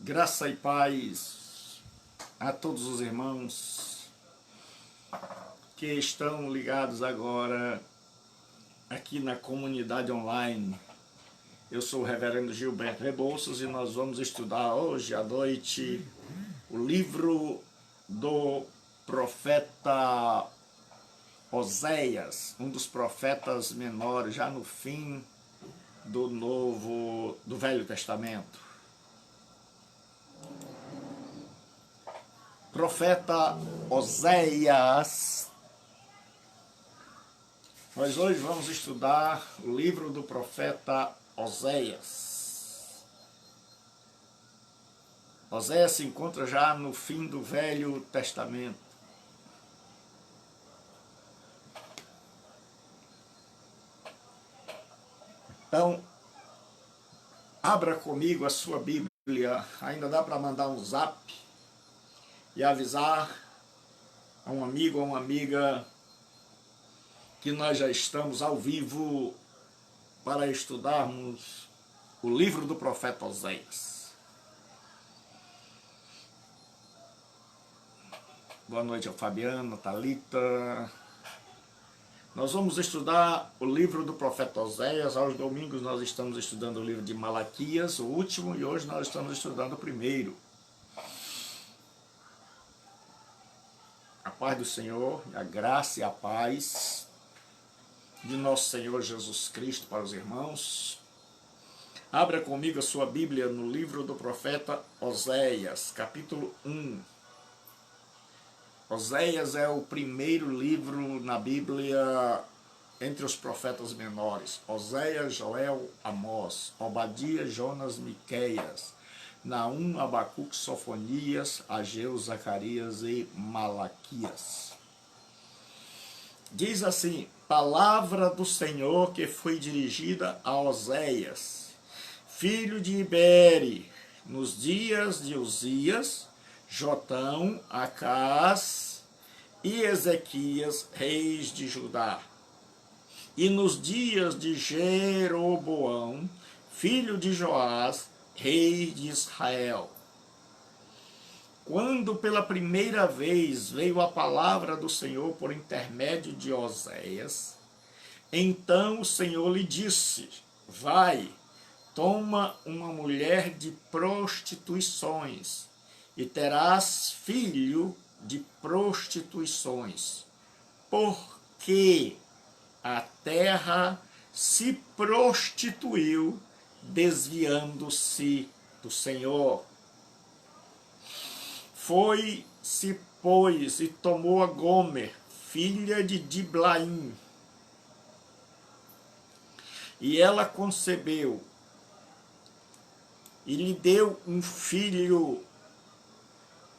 Graça e paz a todos os irmãos que estão ligados agora aqui na comunidade online. Eu sou o reverendo Gilberto Rebouças e nós vamos estudar hoje à noite o livro do profeta Oséias, um dos profetas menores, já no fim do Velho Testamento. Profeta Oséias. Nós hoje vamos estudar o livro do profeta Oséias. Oséias se encontra já no fim do Velho Testamento. Então, abra comigo a sua Bíblia. Ainda dá para mandar um zap e avisar a um amigo ou uma amiga que nós já estamos ao vivo para estudarmos o livro do profeta Oséias. Boa noite ao Fabiano, Thalita. Nós vamos estudar o livro do profeta Oséias. Aos domingos nós estamos estudando o livro de Malaquias, o último, e hoje nós estamos estudando o primeiro. A paz do Senhor, a graça e a paz de nosso Senhor Jesus Cristo para os irmãos. Abra comigo a sua Bíblia no livro do profeta Oséias, capítulo 1. Oséias é o primeiro livro na Bíblia entre os profetas menores. Oséias, Joel, Amós, Obadias, Jonas, Miqueias, Naum, Abacuque, Sofonias, Ageu, Zacarias e Malaquias. Diz assim: palavra do Senhor que foi dirigida a Oséias, filho de Ibere, nos dias de Uzias, Jotão, Acás e Ezequias, reis de Judá, e nos dias de Jeroboão, filho de Joás, rei de Israel. Quando pela primeira vez veio a palavra do Senhor por intermédio de Oséias, então o Senhor lhe disse: vai, toma uma mulher de prostituições, e terás filho de prostituições, porque a terra se prostituiu, desviando-se do Senhor. Foi-se, pois, e tomou a Gomer, filha de Diblaim, e ela concebeu, e lhe deu um filho.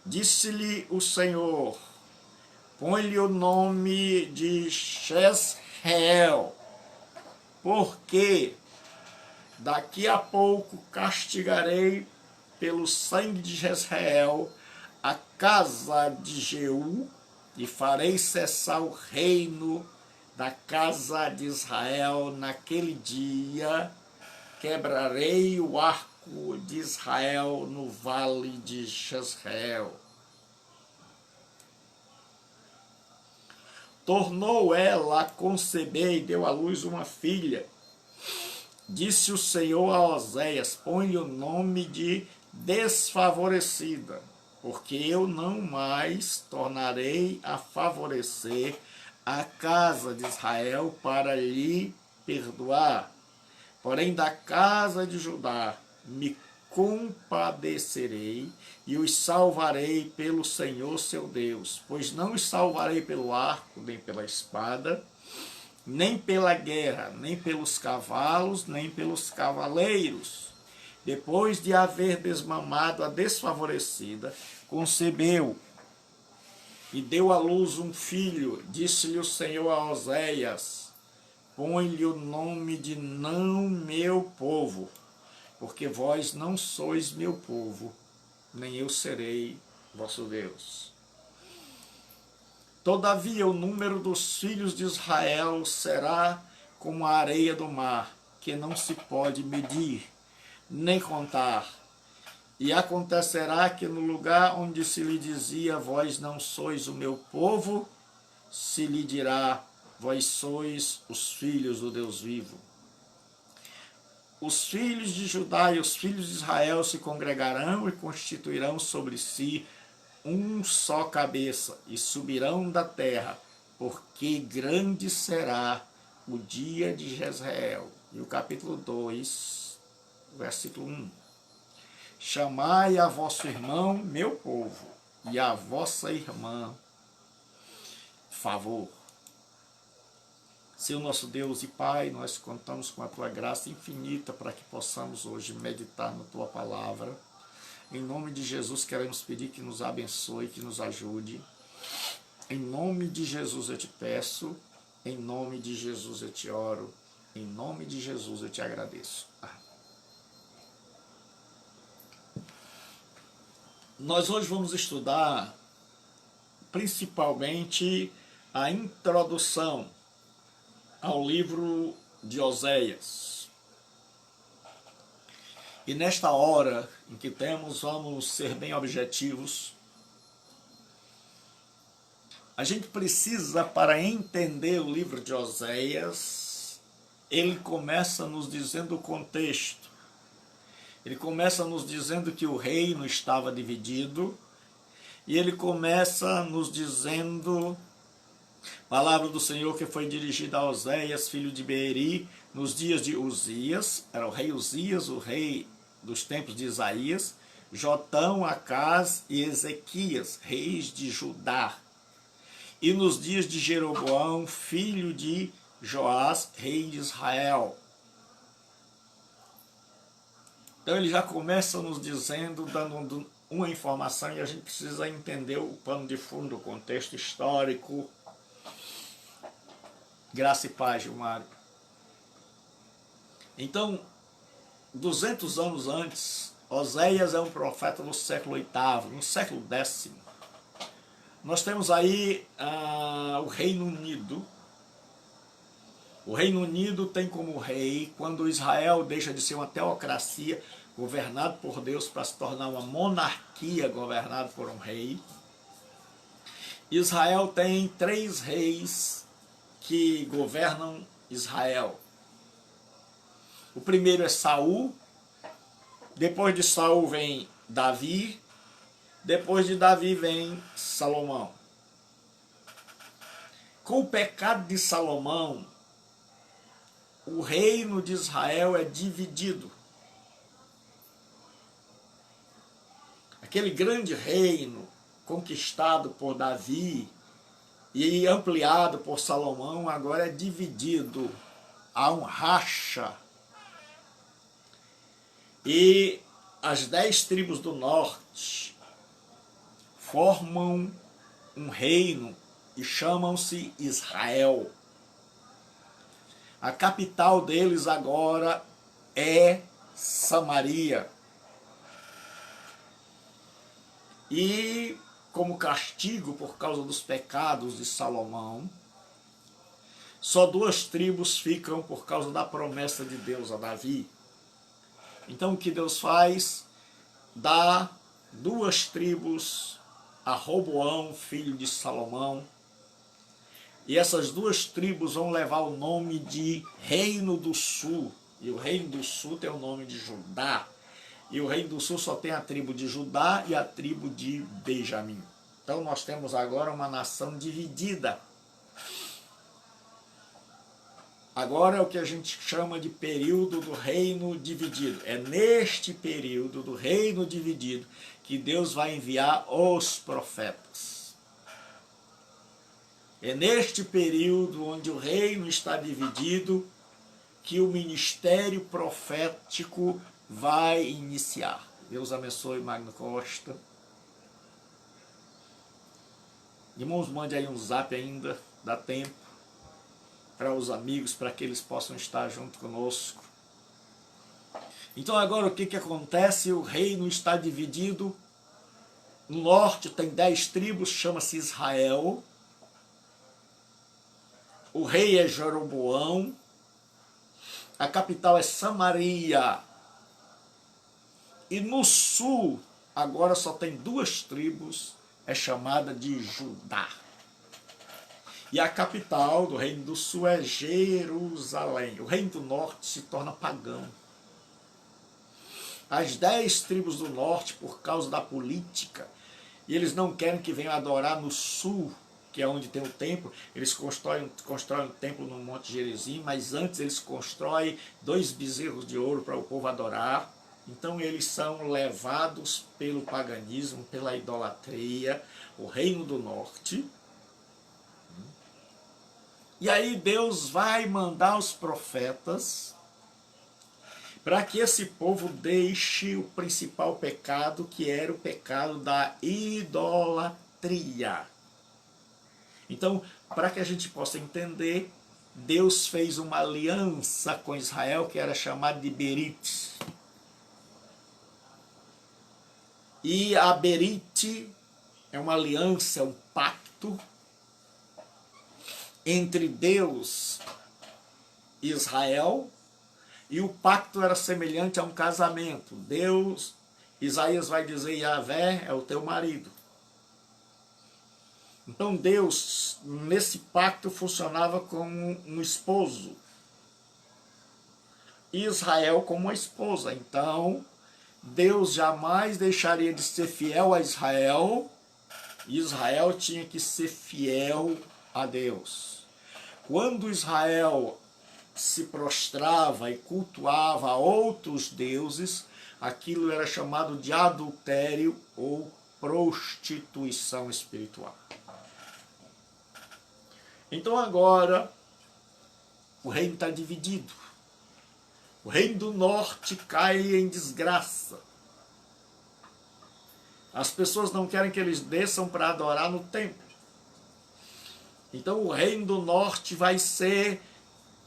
Disse-lhe o Senhor: põe-lhe o nome de Jezreel, porque daqui a pouco castigarei pelo sangue de Jezreel a casa de Jeú, e farei cessar o reino da casa de Israel. Naquele dia quebrarei o arco de Israel no vale de Jezreel. Tornou ela a conceber e deu à luz uma filha. Disse o Senhor a Oséias: põe-lhe o nome de desfavorecida, porque eu não mais tornarei a favorecer a casa de Israel para lhe perdoar. Porém, da casa de Judá me compadecerei e os salvarei pelo Senhor seu Deus, pois não os salvarei pelo arco, nem pela espada, nem pela guerra, nem pelos cavalos, nem pelos cavaleiros. Depois de haver desmamado a desfavorecida, concebeu e deu à luz um filho. Disse-lhe o Senhor a Oséias: põe-lhe o nome de não meu povo, porque vós não sois meu povo, nem eu serei vosso Deus. Todavia o número dos filhos de Israel será como a areia do mar, que não se pode medir, nem contar. E acontecerá que no lugar onde se lhe dizia, vós não sois o meu povo, se lhe dirá, vós sois os filhos do Deus vivo. Os filhos de Judá e os filhos de Israel se congregarão e constituirão sobre si um só cabeça, e subirão da terra, porque grande será o dia de Jezreel. E o capítulo 2, versículo 1. Chamai a vosso irmão, meu povo, e a vossa irmã, favor. Senhor nosso Deus e Pai, nós contamos com a Tua graça infinita para que possamos hoje meditar na Tua palavra. Em nome de Jesus queremos pedir que nos abençoe, que nos ajude. Em nome de Jesus eu te peço, em nome de Jesus eu te oro, em nome de Jesus eu te agradeço. Nós hoje vamos estudar principalmente a introdução ao livro de Oséias. E nesta hora em que temos, vamos ser bem objetivos. A gente precisa, para entender o livro de Oséias, ele começa nos dizendo o contexto. Ele começa nos dizendo que o reino estava dividido, e ele começa nos dizendo, palavra do Senhor que foi dirigida a Oséias, filho de Beeri, nos dias de Uzias, era o rei Uzias, o rei dos tempos de Isaías, Jotão, Acaz e Ezequias, reis de Judá. E nos dias de Jeroboão, filho de Joás, rei de Israel. Então ele já começa nos dizendo, dando uma informação, e a gente precisa entender o pano de fundo, o contexto histórico. Graça e paz, Gilmário. Então, 200 anos antes, Oséias é um profeta no século VIII, no século X. Nós temos aí o Reino Unido. O Reino Unido tem como rei, quando Israel deixa de ser uma teocracia governada por Deus para se tornar uma monarquia governada por um rei. Israel tem 3 reis que governam Israel. O primeiro é Saul, depois de Saul vem Davi, depois de Davi vem Salomão. Com o pecado de Salomão, o reino de Israel é dividido. Aquele grande reino conquistado por Davi e ampliado por Salomão agora é dividido. Há um racha. E as 10 tribos do norte formam um reino e chamam-se Israel. A capital deles agora é Samaria. E como castigo por causa dos pecados de Salomão, só 2 tribos ficam por causa da promessa de Deus a Davi. Então o que Deus faz? Dá 2 tribos a Roboão, filho de Salomão, e essas 2 tribos vão levar o nome de Reino do Sul, e o Reino do Sul tem o nome de Judá, e o Reino do Sul só tem a tribo de Judá e a tribo de Benjamim. Então nós temos agora uma nação dividida. Agora é o que a gente chama de período do reino dividido. É neste período do reino dividido que Deus vai enviar os profetas. É neste período onde o reino está dividido que o ministério profético vai iniciar. Deus abençoe Magno Costa. Irmãos, mande aí um zap ainda, dá tempo, para os amigos, para que eles possam estar junto conosco. Então agora o que acontece? O reino está dividido. No norte tem 10 tribos, chama-se Israel. O rei é Jeroboão. A capital é Samaria. E no sul, agora só tem 2 tribos, é chamada de Judá. E a capital do reino do sul é Jerusalém. O reino do norte se torna pagão. As 10 tribos do norte, por causa da política, e eles não querem que venham adorar no sul, que é onde tem o templo. Eles constroem o templo no Monte Gerizim, mas antes eles constroem 2 bezerros de ouro para o povo adorar. Então eles são levados pelo paganismo, pela idolatria, o reino do norte. E aí Deus vai mandar os profetas para que esse povo deixe o principal pecado, que era o pecado da idolatria. Então, para que a gente possa entender, Deus fez uma aliança com Israel, que era chamada de Berit. E a Berit é uma aliança, é um pacto entre Deus e Israel, e o pacto era semelhante a um casamento. Deus, Isaías vai dizer, Yahvé é o teu marido. Então Deus, nesse pacto, funcionava como um esposo. E Israel como uma esposa. Então, Deus jamais deixaria de ser fiel a Israel. E Israel tinha que ser fiel a Deus. Quando Israel se prostrava e cultuava outros deuses, aquilo era chamado de adultério ou prostituição espiritual. Então agora o reino está dividido. O reino do norte cai em desgraça. As pessoas não querem que eles desçam para adorar no templo. Então o reino do norte vai ser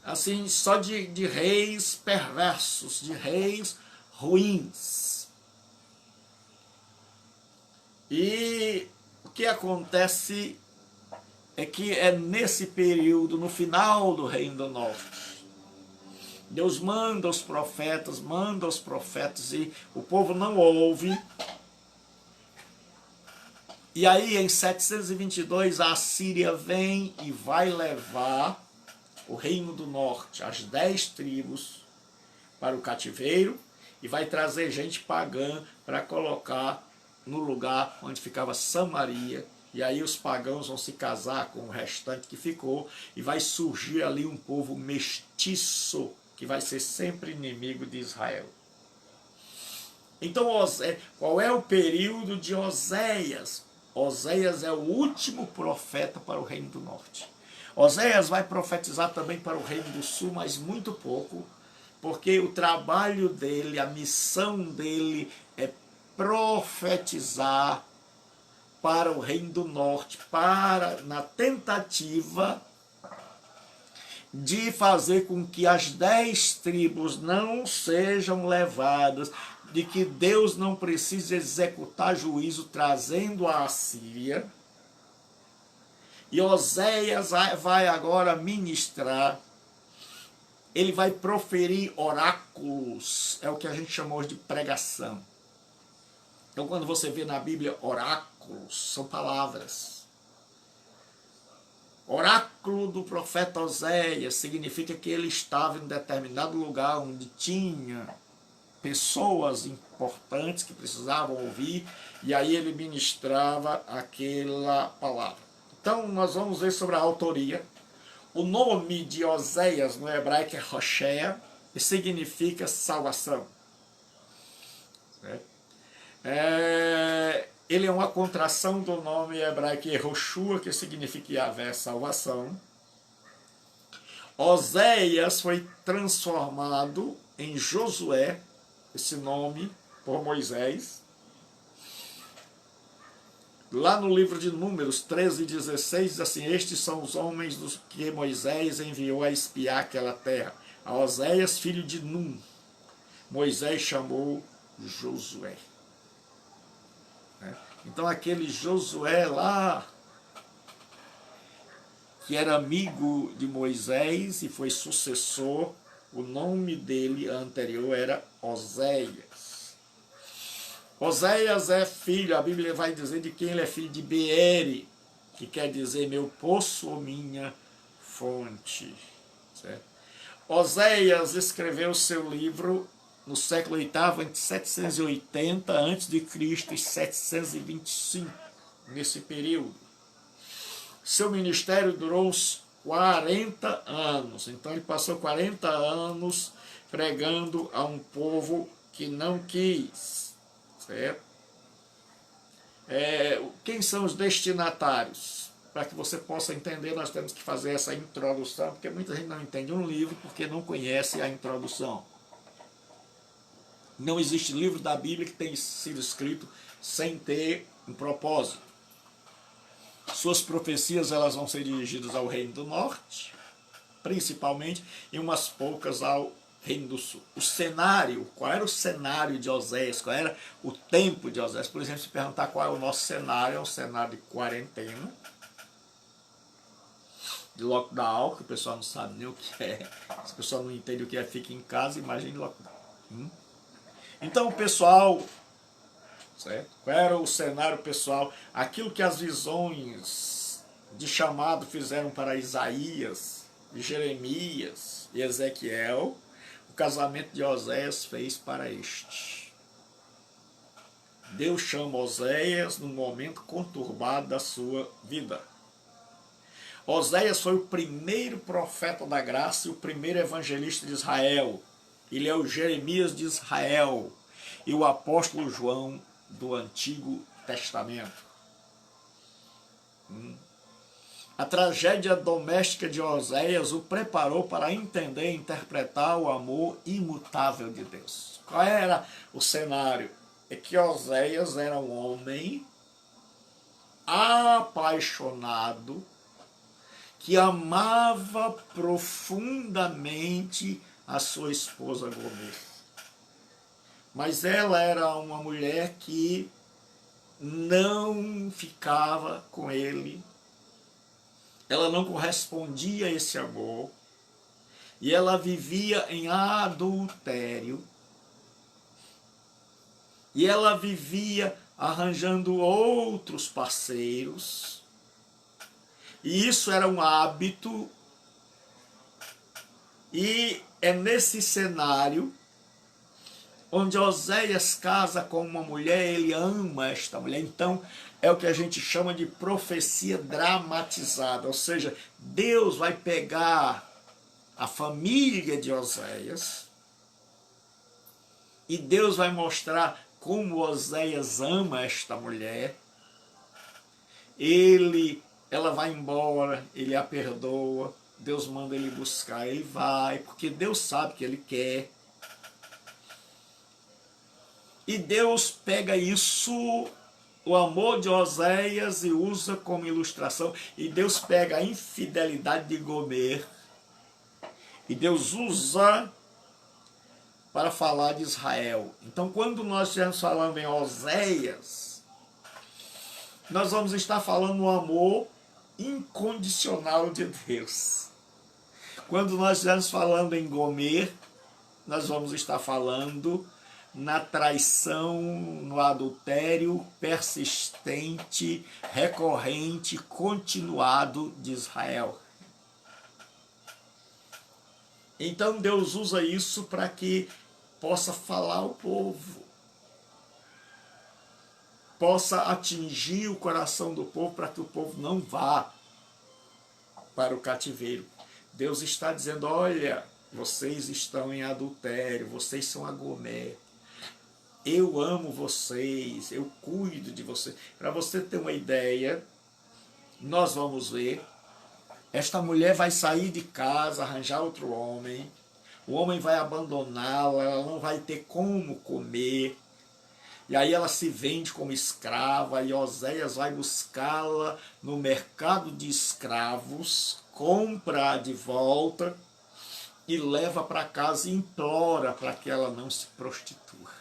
assim, só de reis perversos, de reis ruins. E o que acontece é que é nesse período, no final do reino do norte, Deus manda os profetas e o povo não ouve. E aí em 722 a Assíria vem e vai levar o reino do norte, as 10 tribos, para o cativeiro, e vai trazer gente pagã para colocar no lugar onde ficava Samaria. E aí os pagãos vão se casar com o restante que ficou, e vai surgir ali um povo mestiço, que vai ser sempre inimigo de Israel. Então, qual é o período de Oséias? Oséias é o último profeta para o reino do norte. Oséias vai profetizar também para o reino do sul, mas muito pouco, porque o trabalho dele, a missão dele é profetizar para o reino do norte, na tentativa de fazer com que as 10 tribos não sejam levadas, de que Deus não precise executar juízo trazendo a Assíria. E Oséias vai agora ministrar, ele vai proferir oráculos, é o que a gente chama hoje de pregação. Então quando você vê na Bíblia oráculos, são palavras. Oráculo do profeta Oséias significa que ele estava em um determinado lugar onde tinha pessoas importantes que precisavam ouvir, e aí ele ministrava aquela palavra. Então nós vamos ver sobre a autoria. O nome de Oséias no hebraico é Roshea, e significa salvação. Ele é uma contração do nome hebraico Yehoshua, que significa Yahvé, salvação. Oséias foi transformado em Josué, esse nome, por Moisés. Lá no livro de Números 13:16, diz assim: estes são os homens dos que Moisés enviou a espiar aquela terra. A Oséias, filho de Num, Moisés chamou Josué. Então aquele Josué lá, que era amigo de Moisés e foi sucessor, o nome dele anterior era Oséias. Oséias é filho, a Bíblia vai dizer de quem ele é filho, de Beere, que quer dizer meu poço ou minha fonte. Certo? Oséias escreveu seu livro no século VIII, entre 780 a.C. e 725, nesse período. Seu ministério durou uns 40 anos, então ele passou 40 anos pregando a um povo que não quis, certo? Quem são os destinatários? Para que você possa entender, nós temos que fazer essa introdução, porque muita gente não entende um livro porque não conhece a introdução. Não existe livro da Bíblia que tenha sido escrito sem ter um propósito. Suas profecias elas vão ser dirigidas ao Reino do Norte, principalmente, e umas poucas ao Reino do Sul. O cenário, qual era o cenário de Oséias, qual era o tempo de Oséias? Por exemplo, se perguntar qual é o nosso cenário, é um cenário de quarentena, de lockdown, que o pessoal não sabe nem o que é. Se o pessoal não entende o que é, fica em casa, imagine lockdown. Então o pessoal, certo? Qual era o cenário pessoal? Aquilo que as visões de chamado fizeram para Isaías, Jeremias e Ezequiel, o casamento de Oséias fez para este. Deus chama Oséias num momento conturbado da sua vida. Oséias foi o primeiro profeta da graça e o primeiro evangelista de Israel. Ele é o Jeremias de Israel e o apóstolo João do Antigo Testamento. A tragédia doméstica de Oséias o preparou para entender e interpretar o amor imutável de Deus. Qual era o cenário? É que Oséias era um homem apaixonado, que amava profundamente a sua esposa Gomer. Mas ela era uma mulher que não ficava com ele, ela não correspondia a esse amor, e ela vivia em adultério, e ela vivia arranjando outros parceiros, e isso era um hábito, e é nesse cenário onde Oséias casa com uma mulher, ele ama esta mulher. Então é o que a gente chama de profecia dramatizada, ou seja, Deus vai pegar a família de Oséias e Deus vai mostrar como Oséias ama esta mulher. Ela vai embora, ele a perdoa, Deus manda ele buscar, ele vai, porque Deus sabe que ele quer. E Deus pega isso, o amor de Oséias, e usa como ilustração. E Deus pega a infidelidade de Gomer, e Deus usa para falar de Israel. Então, quando nós estivermos falando em Oséias, nós vamos estar falando do amor incondicional de Deus. Quando nós estivermos falando em Gomer, nós vamos estar falando na traição, no adultério persistente, recorrente, continuado de Israel. Então Deus usa isso para que possa falar ao povo, possa atingir o coração do povo, para que o povo não vá para o cativeiro. Deus está dizendo, olha, vocês estão em adultério, vocês são a Gomer. Eu amo vocês, eu cuido de vocês. Para você ter uma ideia, nós vamos ver, esta mulher vai sair de casa, arranjar outro homem, o homem vai abandoná-la, ela não vai ter como comer, e aí ela se vende como escrava, e Oséias vai buscá-la no mercado de escravos, compra de volta, e leva para casa e implora para que ela não se prostitua.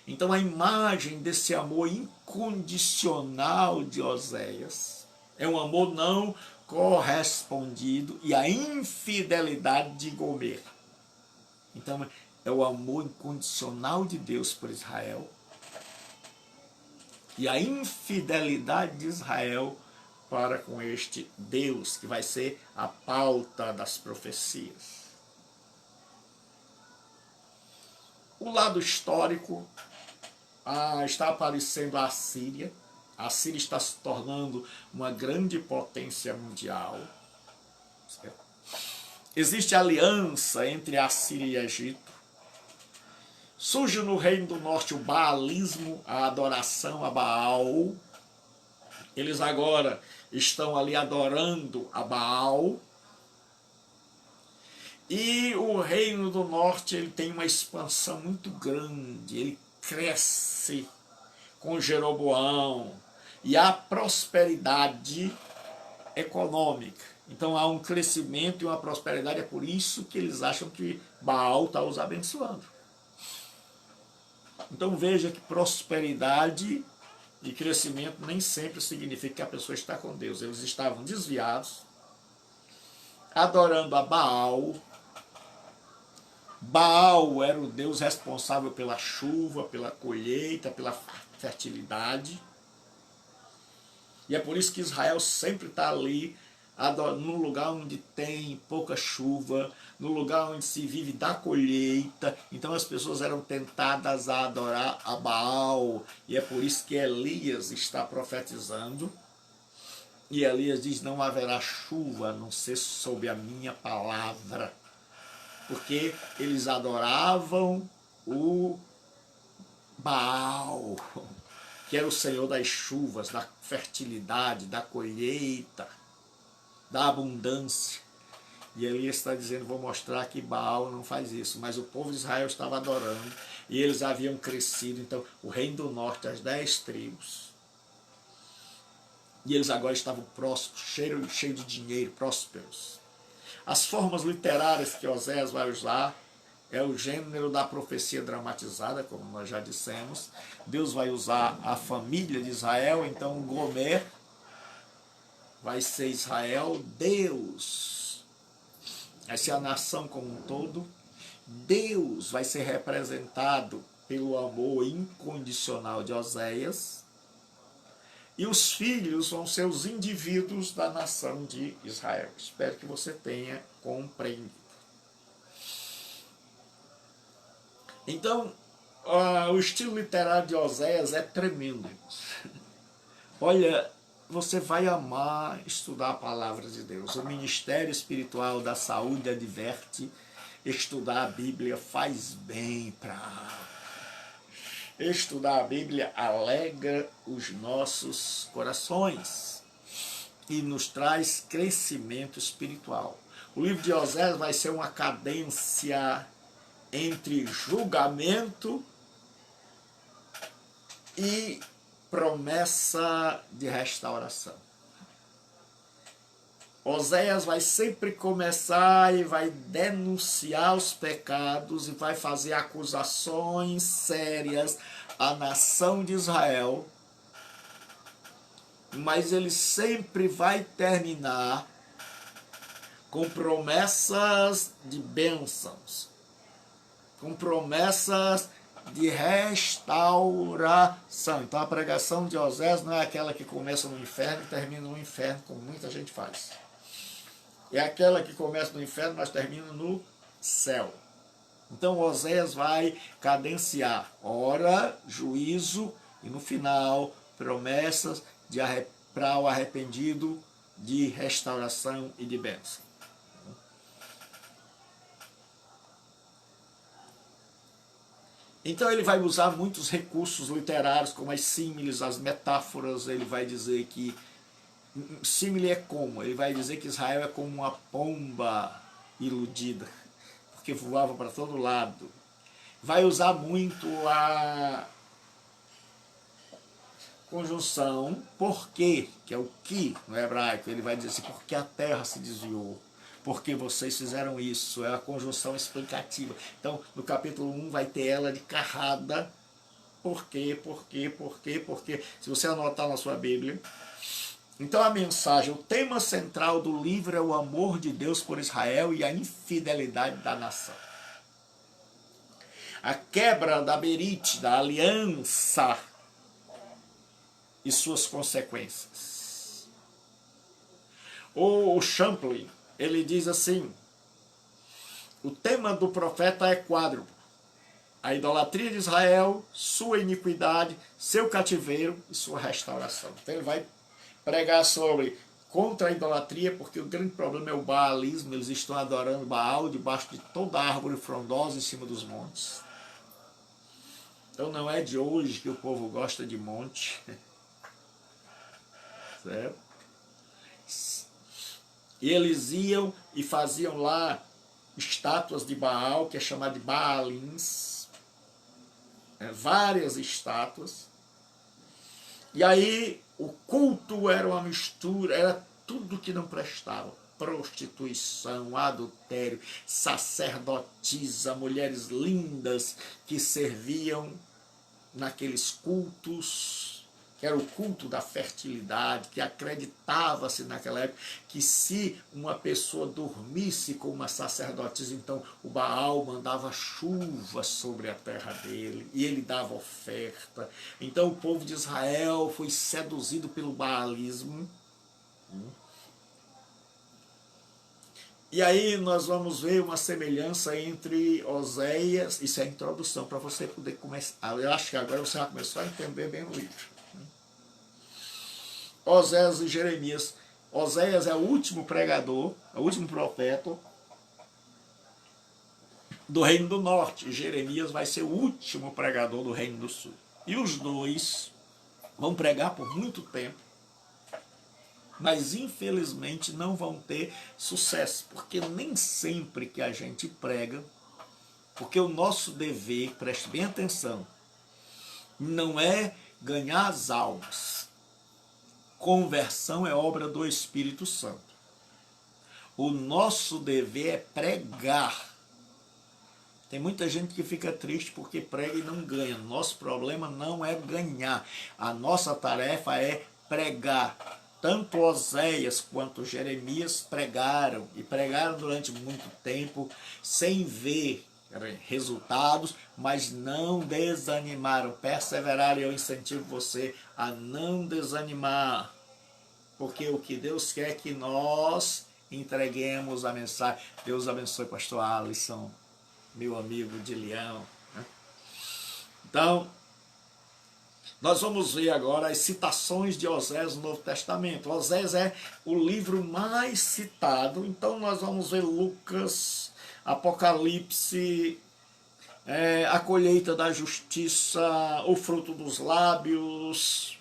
Então a imagem desse amor incondicional de Oséias é um amor não correspondido, e a infidelidade de Gomer. Então é o amor incondicional de Deus por Israel e a infidelidade de Israel para com este Deus, que vai ser a pauta das profecias. O lado histórico, está aparecendo a Assíria. A Síria está se tornando uma grande potência mundial. Existe aliança entre a Síria e o Egito. Surge no Reino do Norte o baalismo, a adoração a Baal. Eles agora estão ali adorando a Baal. E o Reino do Norte ele tem uma expansão muito grande, ele cresce com Jeroboão. E há prosperidade econômica. Então há um crescimento e uma prosperidade, é por isso que eles acham que Baal está os abençoando. Então veja que prosperidade e crescimento nem sempre significa que a pessoa está com Deus. Eles estavam desviados, adorando a Baal. Baal era o Deus responsável pela chuva, pela colheita, pela fertilidade. E é por isso que Israel sempre está ali, no lugar onde tem pouca chuva, no lugar onde se vive da colheita. Então as pessoas eram tentadas a adorar a Baal. E é por isso que Elias está profetizando. E Elias diz, não haverá chuva a não ser sob a minha palavra. Porque eles adoravam o Baal, que era o Senhor das chuvas, da fertilidade, da colheita, da abundância. E Elias está dizendo, vou mostrar que Baal não faz isso. Mas o povo de Israel estava adorando, e eles haviam crescido. Então, o reino do norte, as 10 tribos. E eles agora estavam próximos, cheios de dinheiro, prósperos. As formas literárias que Oséias vai usar é o gênero da profecia dramatizada, como nós já dissemos. Deus vai usar a família de Israel, então Gomer vai ser Israel, Deus vai ser a nação como um todo. Deus vai ser representado pelo amor incondicional de Oséias. E os filhos vão ser os indivíduos da nação de Israel. Espero que você tenha compreendido. Então, o estilo literário de Oséias é tremendo. Olha, você vai amar estudar a palavra de Deus. O Ministério Espiritual da Saúde adverte, estudar a Bíblia faz bem para a alma. Estudar a Bíblia alegra os nossos corações e nos traz crescimento espiritual. O livro de Oséias vai ser uma cadência entre julgamento e promessa de restauração. Oséias vai sempre começar e vai denunciar os pecados e vai fazer acusações sérias à nação de Israel, mas ele sempre vai terminar com promessas de bênçãos, com promessas de restauração. Então a pregação de Oséias não é aquela que começa no inferno e termina no inferno, como muita gente faz. É aquela que começa no inferno, mas termina no céu. Então Oséias vai cadenciar ora, juízo e no final promessas para o arrependido de restauração e de bênção. Então ele vai usar muitos recursos literários, como as símiles, as metáforas. Ele vai dizer que símile é como? Ele vai dizer que Israel é como uma pomba iludida, porque voava para todo lado. Vai usar muito a conjunção porque, que é o que no hebraico. Ele vai dizer assim, porque a terra se desviou, porque vocês fizeram isso. É a conjunção explicativa. Então, no capítulo 1 vai ter ela de carrada. Por quê? Se você anotar na sua Bíblia. Então a mensagem, o tema central do livro é o amor de Deus por Israel e a infidelidade da nação. a quebra da berite, da aliança e suas consequências. O Champlin, ele diz assim, o tema do profeta é quádruplo: a idolatria de Israel, sua iniquidade, seu cativeiro e sua restauração. Então ele vai pregar sobre contra a idolatria, porque o grande problema é o baalismo. Eles estão adorando Baal debaixo de toda árvore frondosa em cima dos montes. Então não é de hoje que o povo gosta de monte. Certo? E eles iam e faziam lá estátuas de Baal, que é chamado de Baalins, várias estátuas. E aí o culto era uma mistura, era tudo que não prestava: prostituição, adultério, sacerdotisa, mulheres lindas que serviam naqueles cultos, que era o culto da fertilidade, que acreditava-se naquela época que se uma pessoa dormisse com uma sacerdotisa, então o Baal mandava chuva sobre a terra dele, e ele dava oferta. Então o povo de Israel foi seduzido pelo baalismo. E aí nós vamos ver uma semelhança entre Oséias, isso é a introdução para você poder começar. Eu acho que agora você vai começar a entender bem o livro. Oséias e Jeremias. Oséias é o último pregador, é o último profeta do Reino do Norte. E Jeremias vai ser o último pregador do Reino do Sul. E os dois vão pregar por muito tempo, mas infelizmente não vão ter sucesso, porque nem sempre que a gente prega, porque o nosso dever, preste bem atenção, não é ganhar as almas. Conversão é obra do Espírito Santo. O nosso dever é pregar. Tem muita gente que fica triste porque prega e não ganha. Nosso problema não é ganhar. A nossa tarefa é pregar. Tanto Oséias quanto Jeremias pregaram, e pregaram durante muito tempo, sem ver resultados, mas não desanimaram, perseveraram. E eu incentivo você a não desanimar, porque o que Deus quer é que nós entreguemos a mensagem. Deus abençoe pastor Alisson, meu amigo de Leão. Então, nós vamos ver agora as citações de Oséias no Novo Testamento. Oséias é o livro mais citado, então nós vamos ver Lucas, Apocalipse, a colheita da justiça, o fruto dos lábios,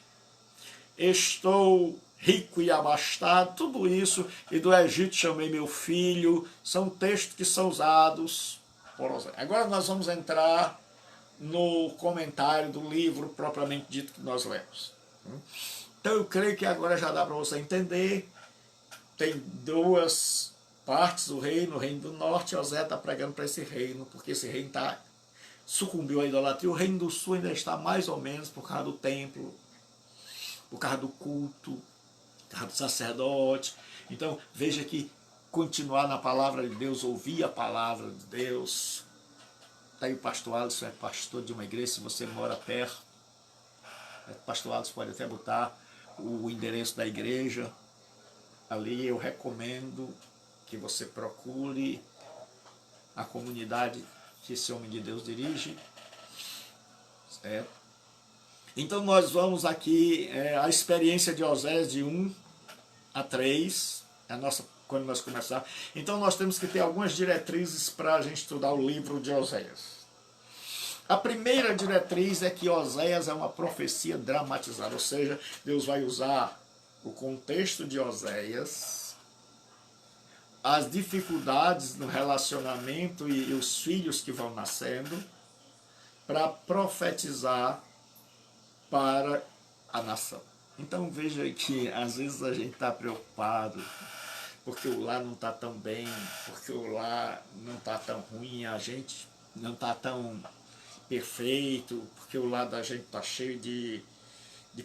estou rico e abastado, tudo isso, e do Egito chamei meu filho, são textos que são usados por Oséias. Agora nós vamos entrar no comentário do livro propriamente dito que nós lemos. Então eu creio que agora já dá para você entender. Tem duas partes do reino, o reino do norte. Oséias está pregando para esse reino, porque esse reino sucumbiu à idolatria. O reino do sul ainda está mais ou menos por causa do templo, por causa do culto, por causa do sacerdote. Então veja que continuar na palavra de Deus, ouvir a palavra de Deus. Está aí o pastor Alisson, é pastor de uma igreja, se você mora perto. O pastor Alisson pode até botar o endereço da igreja. Ali eu recomendo que você procure a comunidade que esse homem de Deus dirige. Certo? Então nós vamos aqui, a experiência de Oséias de 1 a 3, a nossa, quando nós começarmos. Então nós temos que ter algumas diretrizes para a gente estudar o livro de Oséias. A primeira diretriz é que Oséias é uma profecia dramatizada, ou seja, Deus vai usar o contexto de Oséias, as dificuldades no relacionamento e os filhos que vão nascendo, para profetizar para a nação. Então veja que às vezes a gente está preocupado porque o lar não está tão bem, porque o lar não está tão ruim, a gente não está tão perfeito, porque o lar da gente está cheio de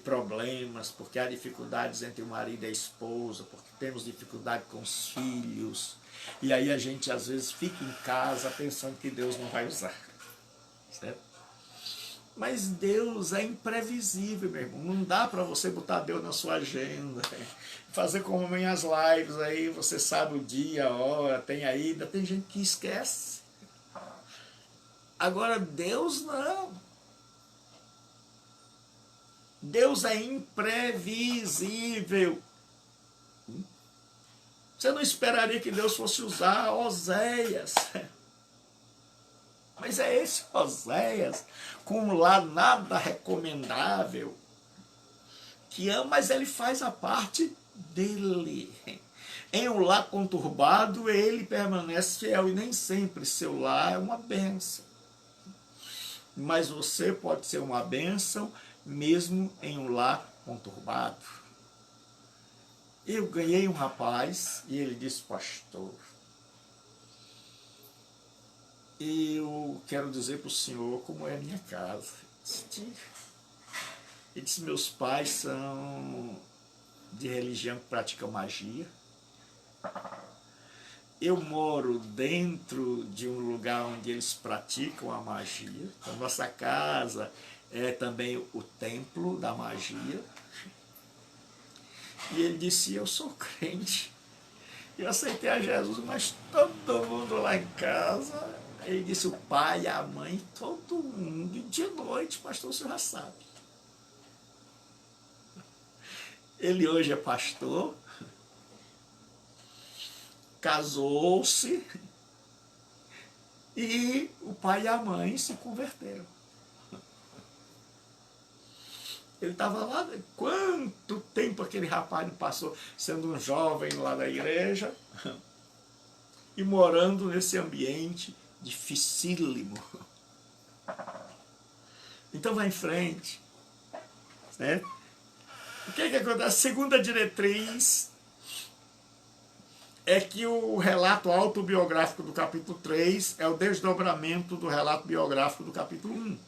problemas, porque há dificuldades entre o marido e a esposa, porque temos dificuldade com os filhos, e aí a gente às vezes fica em casa pensando que Deus não vai usar. certo? Mas Deus é imprevisível, meu irmão. Não dá para você botar Deus na sua agenda. Fazer como minhas lives aí, você sabe o dia, a hora, tem ainda. Tem gente que esquece. Agora, Deus não. Deus é imprevisível. Você não esperaria que Deus fosse usar Oséias. Mas é esse Oséias, com lá nada recomendável, que ama, mas ele faz a parte dele. Em um lar conturbado, ele permanece fiel, e nem sempre seu lar é uma bênção. Mas você pode ser uma bênção, mesmo em um lar conturbado. Eu ganhei um rapaz, e ele disse: pastor, eu quero dizer para o senhor como é a minha casa. Ele disse: meus pais são de religião que praticam magia. Eu moro dentro de um lugar onde eles praticam a magia. A nossa casa é também o templo da magia. E ele disse: eu sou crente, eu aceitei a Jesus, mas todo mundo lá em casa... Ele disse: o pai, a mãe, todo mundo, de noite, pastor, o senhor já sabe. Ele hoje é pastor, casou-se, e o pai e a mãe se converteram. Ele estava lá, quanto tempo aquele rapaz passou sendo um jovem lá da igreja, e morando nesse ambiente dificílimo. Então vai em frente, certo? O que acontece? A segunda diretriz é que o relato autobiográfico do capítulo 3 é o desdobramento do relato biográfico do capítulo 1.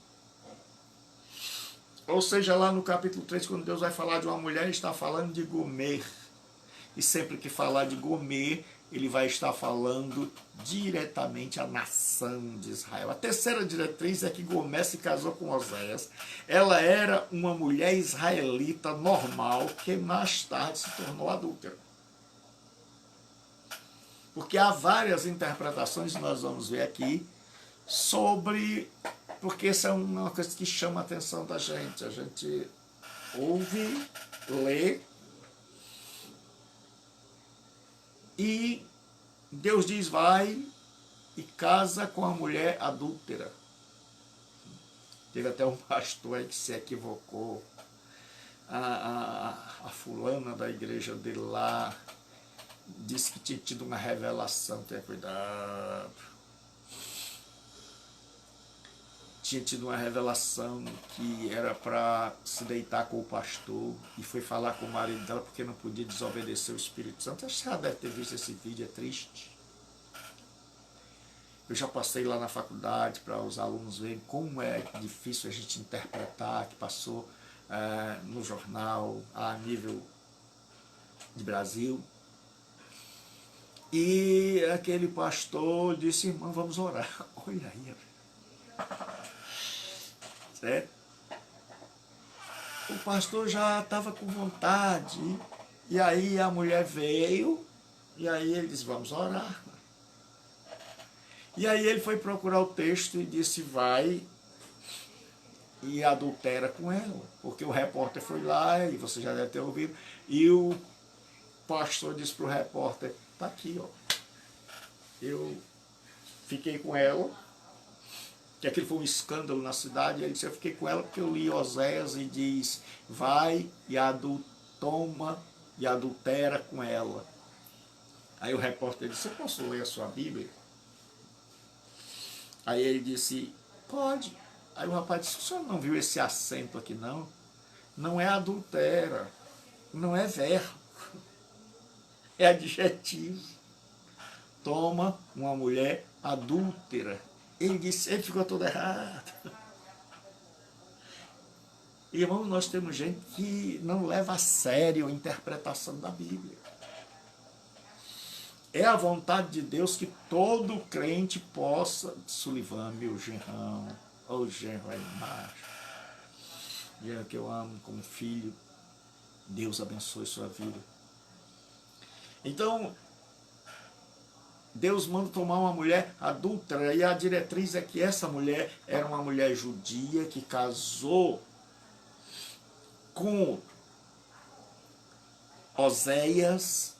Ou seja, lá no capítulo 3, quando Deus vai falar de uma mulher, ele está falando de Gomer. E sempre que falar de Gomer, ele vai estar falando diretamente à nação de Israel. A terceira diretriz é que Gomer se casou com Oséias. Ela era uma mulher israelita normal, que mais tarde se tornou adúltera. Porque há várias interpretações, nós vamos ver aqui, sobre... Porque essa é uma coisa que chama a atenção da gente. A gente ouve, lê, e Deus diz: vai e casa com a mulher adúltera. Teve até um pastor aí que se equivocou. A fulana da igreja dele lá disse que tinha tido uma revelação. Tenha cuidado. Tinha tido uma revelação que era para se deitar com o pastor, e foi falar com o marido dela porque não podia desobedecer o Espírito Santo. Acho que você já deve ter visto esse vídeo, é triste. Eu já passei lá na faculdade para os alunos verem como é difícil a gente interpretar, que passou no jornal a nível de Brasil. E aquele pastor disse: irmão, vamos orar. Olha aí, certo? O pastor já estava com vontade, e aí a mulher veio, e aí ele disse: vamos orar. E aí ele foi procurar o texto e disse: vai e adultera com ela, porque o repórter foi lá, e você já deve ter ouvido, e o pastor disse para o repórter: tá aqui, ó, eu fiquei com ela, que aquilo foi um escândalo na cidade. Ele disse: eu fiquei com ela porque eu li Oséias e diz: vai e toma e adultera com ela. Aí o repórter disse: eu posso ler a sua Bíblia? Aí ele disse: pode. Aí o rapaz disse: o senhor não viu esse acento aqui não? Não é adultera, não é verbo, é adjetivo. Toma uma mulher adúltera. Ele disse: ele ficou todo errado. Irmão, nós temos gente que não leva a sério a interpretação da Bíblia. É a vontade de Deus que todo crente possa, Sullivan, meu genrão, Ô genro aí macho, genro que eu amo como filho, Deus abençoe sua vida. Então, Deus manda tomar uma mulher adúltera, e a diretriz é que essa mulher era uma mulher judia que casou com Oséias,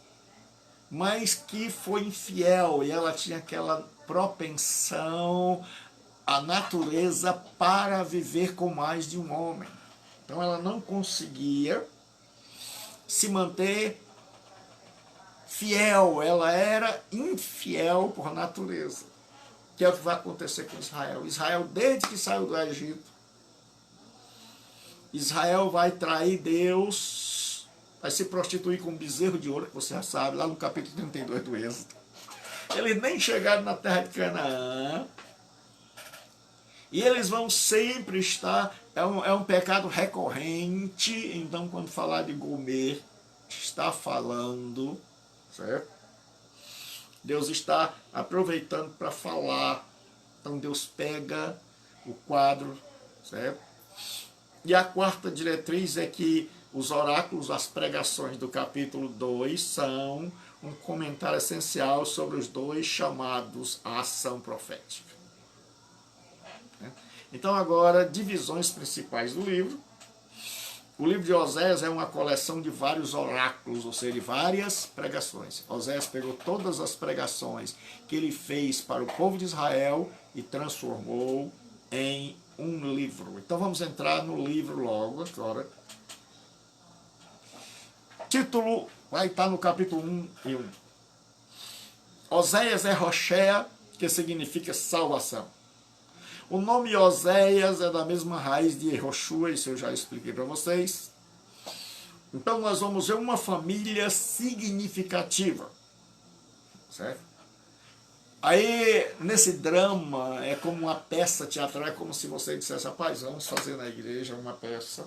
mas que foi infiel, e ela tinha aquela propensão, a natureza para viver com mais de um homem. Então ela não conseguia se manter fiel, ela era infiel por natureza, que é o que vai acontecer com Israel. Israel, desde que saiu do Egito, Israel vai trair Deus, vai se prostituir com um bezerro de ouro, que você já sabe, lá no capítulo 32 do Êxodo. Eles nem chegaram na terra de Canaã, e eles vão sempre estar, é um pecado recorrente. Então quando falar de Gomer, está falando, certo? Deus está aproveitando para falar. Então Deus pega o quadro, certo? E a quarta diretriz é que os oráculos, as pregações do capítulo 2 são um comentário essencial sobre os dois chamados à ação profética. Então agora, divisões principais do livro. O livro de Oséias é uma coleção de vários oráculos, ou seja, de várias pregações. Oséias pegou todas as pregações que ele fez para o povo de Israel e transformou em um livro. Então vamos entrar no livro logo agora. Título vai estar no capítulo 1 e 1. Oséias é Roshea, que significa salvação. O nome Oséias é da mesma raiz de Yehoshua, isso eu já expliquei para vocês. Então nós vamos ver uma família significativa, certo? Aí, nesse drama, é como uma peça teatral, é como se você dissesse: rapaz, vamos fazer na igreja uma peça,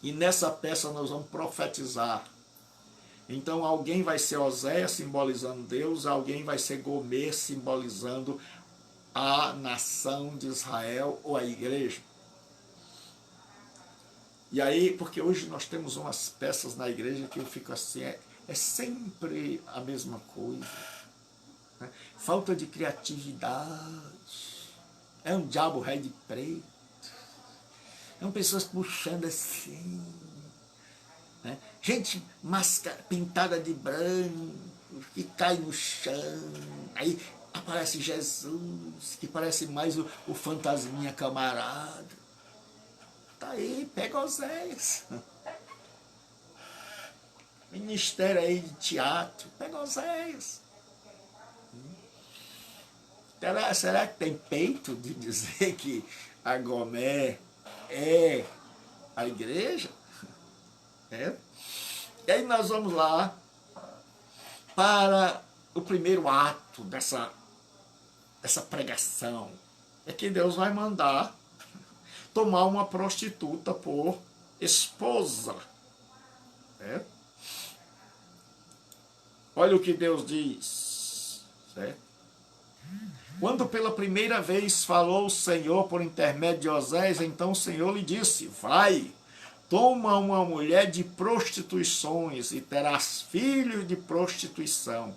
e nessa peça nós vamos profetizar. Então alguém vai ser Oséias, simbolizando Deus, alguém vai ser Gomer, simbolizando a nação de Israel ou a igreja. E aí, porque hoje nós temos umas peças na igreja que eu fico assim, é sempre a mesma coisa, né? Falta de criatividade, é um diabo rei de preto, são pessoas puxando assim, né? Gente pintada de branco, que cai no chão, aí aparece Jesus, que parece mais o fantasminha camarada. Tá aí, pega Oséias. Ministério aí de teatro, pega Oséias. Será que tem peito de dizer que a Gomer é a igreja? É. E aí nós vamos lá para o primeiro ato dessa pregação. É que Deus vai mandar tomar uma prostituta por esposa. Certo? Olha o que Deus diz. Certo? Quando pela primeira vez falou o Senhor por intermédio de Oséias, então o Senhor lhe disse: vai, toma uma mulher de prostituições e terás filhos de prostituição.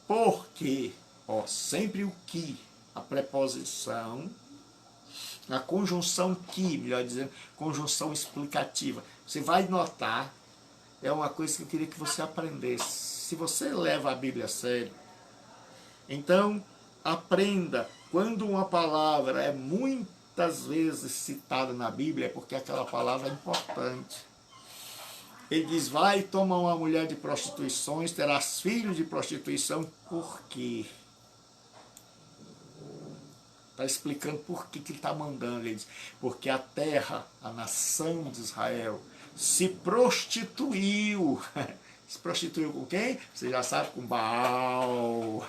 Porque, sempre o que, a preposição, a conjunção que, melhor dizendo, conjunção explicativa. Você vai notar, é uma coisa que eu queria que você aprendesse. Se você leva a Bíblia a sério, então aprenda, quando uma palavra é muitas vezes citada na Bíblia, é porque aquela palavra é importante. Ele diz: vai, toma uma mulher de prostituições, terás filhos de prostituição. Por quê? Está explicando por que ele está mandando. Ele diz: porque a terra, a nação de Israel, se prostituiu. Se prostituiu com quem? Você já sabe, com Baal.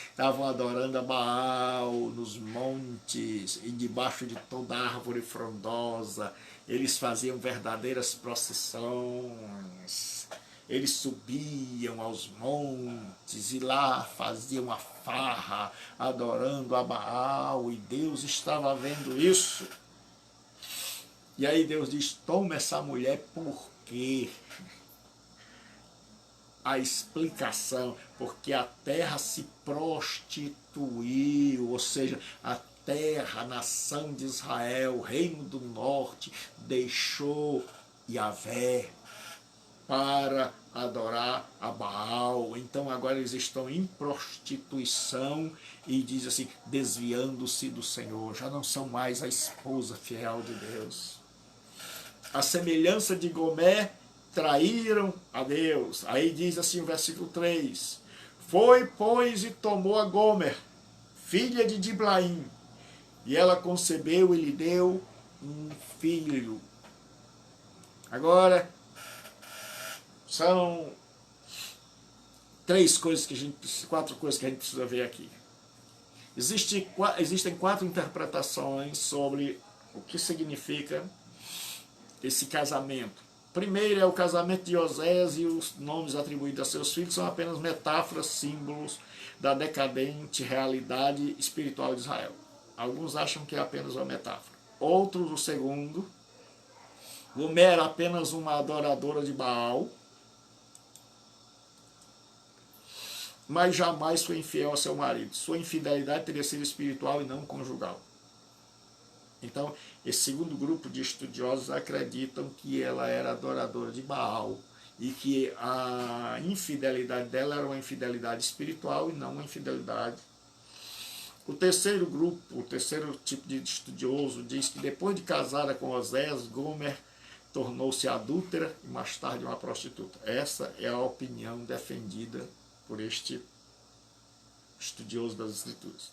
Estavam adorando a Baal nos montes e debaixo de toda árvore frondosa. Eles faziam verdadeiras procissões. eles subiam aos montes e lá faziam a farra, adorando a Baal, e Deus estava vendo isso. E aí Deus diz, toma essa mulher, por quê? A explicação, porque a terra se prostituiu, ou seja, a terra, a nação de Israel, o reino do norte, deixou Yahvé para adorar a Baal. Então agora eles estão em prostituição e diz assim, desviando-se do Senhor, já não são mais a esposa fiel de Deus. A semelhança de Gomer, traíram a Deus. Aí diz assim o versículo 3, foi, pois, e tomou a Gomer, filha de Diblaim, e ela concebeu e lhe deu um filho. Agora, são quatro coisas que a gente precisa ver aqui. Existem quatro interpretações sobre o que significa esse casamento. Primeiro é o casamento de Oséias, e os nomes atribuídos a seus filhos são apenas metáforas, símbolos da decadente realidade espiritual de Israel. Alguns acham que é apenas uma metáfora. Outros, o segundo, Gomer era apenas uma adoradora de Baal, mas jamais foi infiel a seu marido. Sua infidelidade teria sido espiritual e não conjugal. Então, esse segundo grupo de estudiosos acreditam que ela era adoradora de Baal e que a infidelidade dela era uma infidelidade espiritual e não uma infidelidade. O terceiro grupo, o terceiro tipo de estudioso diz que depois de casada com Oséias, Gomer tornou-se adúltera e mais tarde uma prostituta. Essa é a opinião defendida por este estudioso das Escrituras.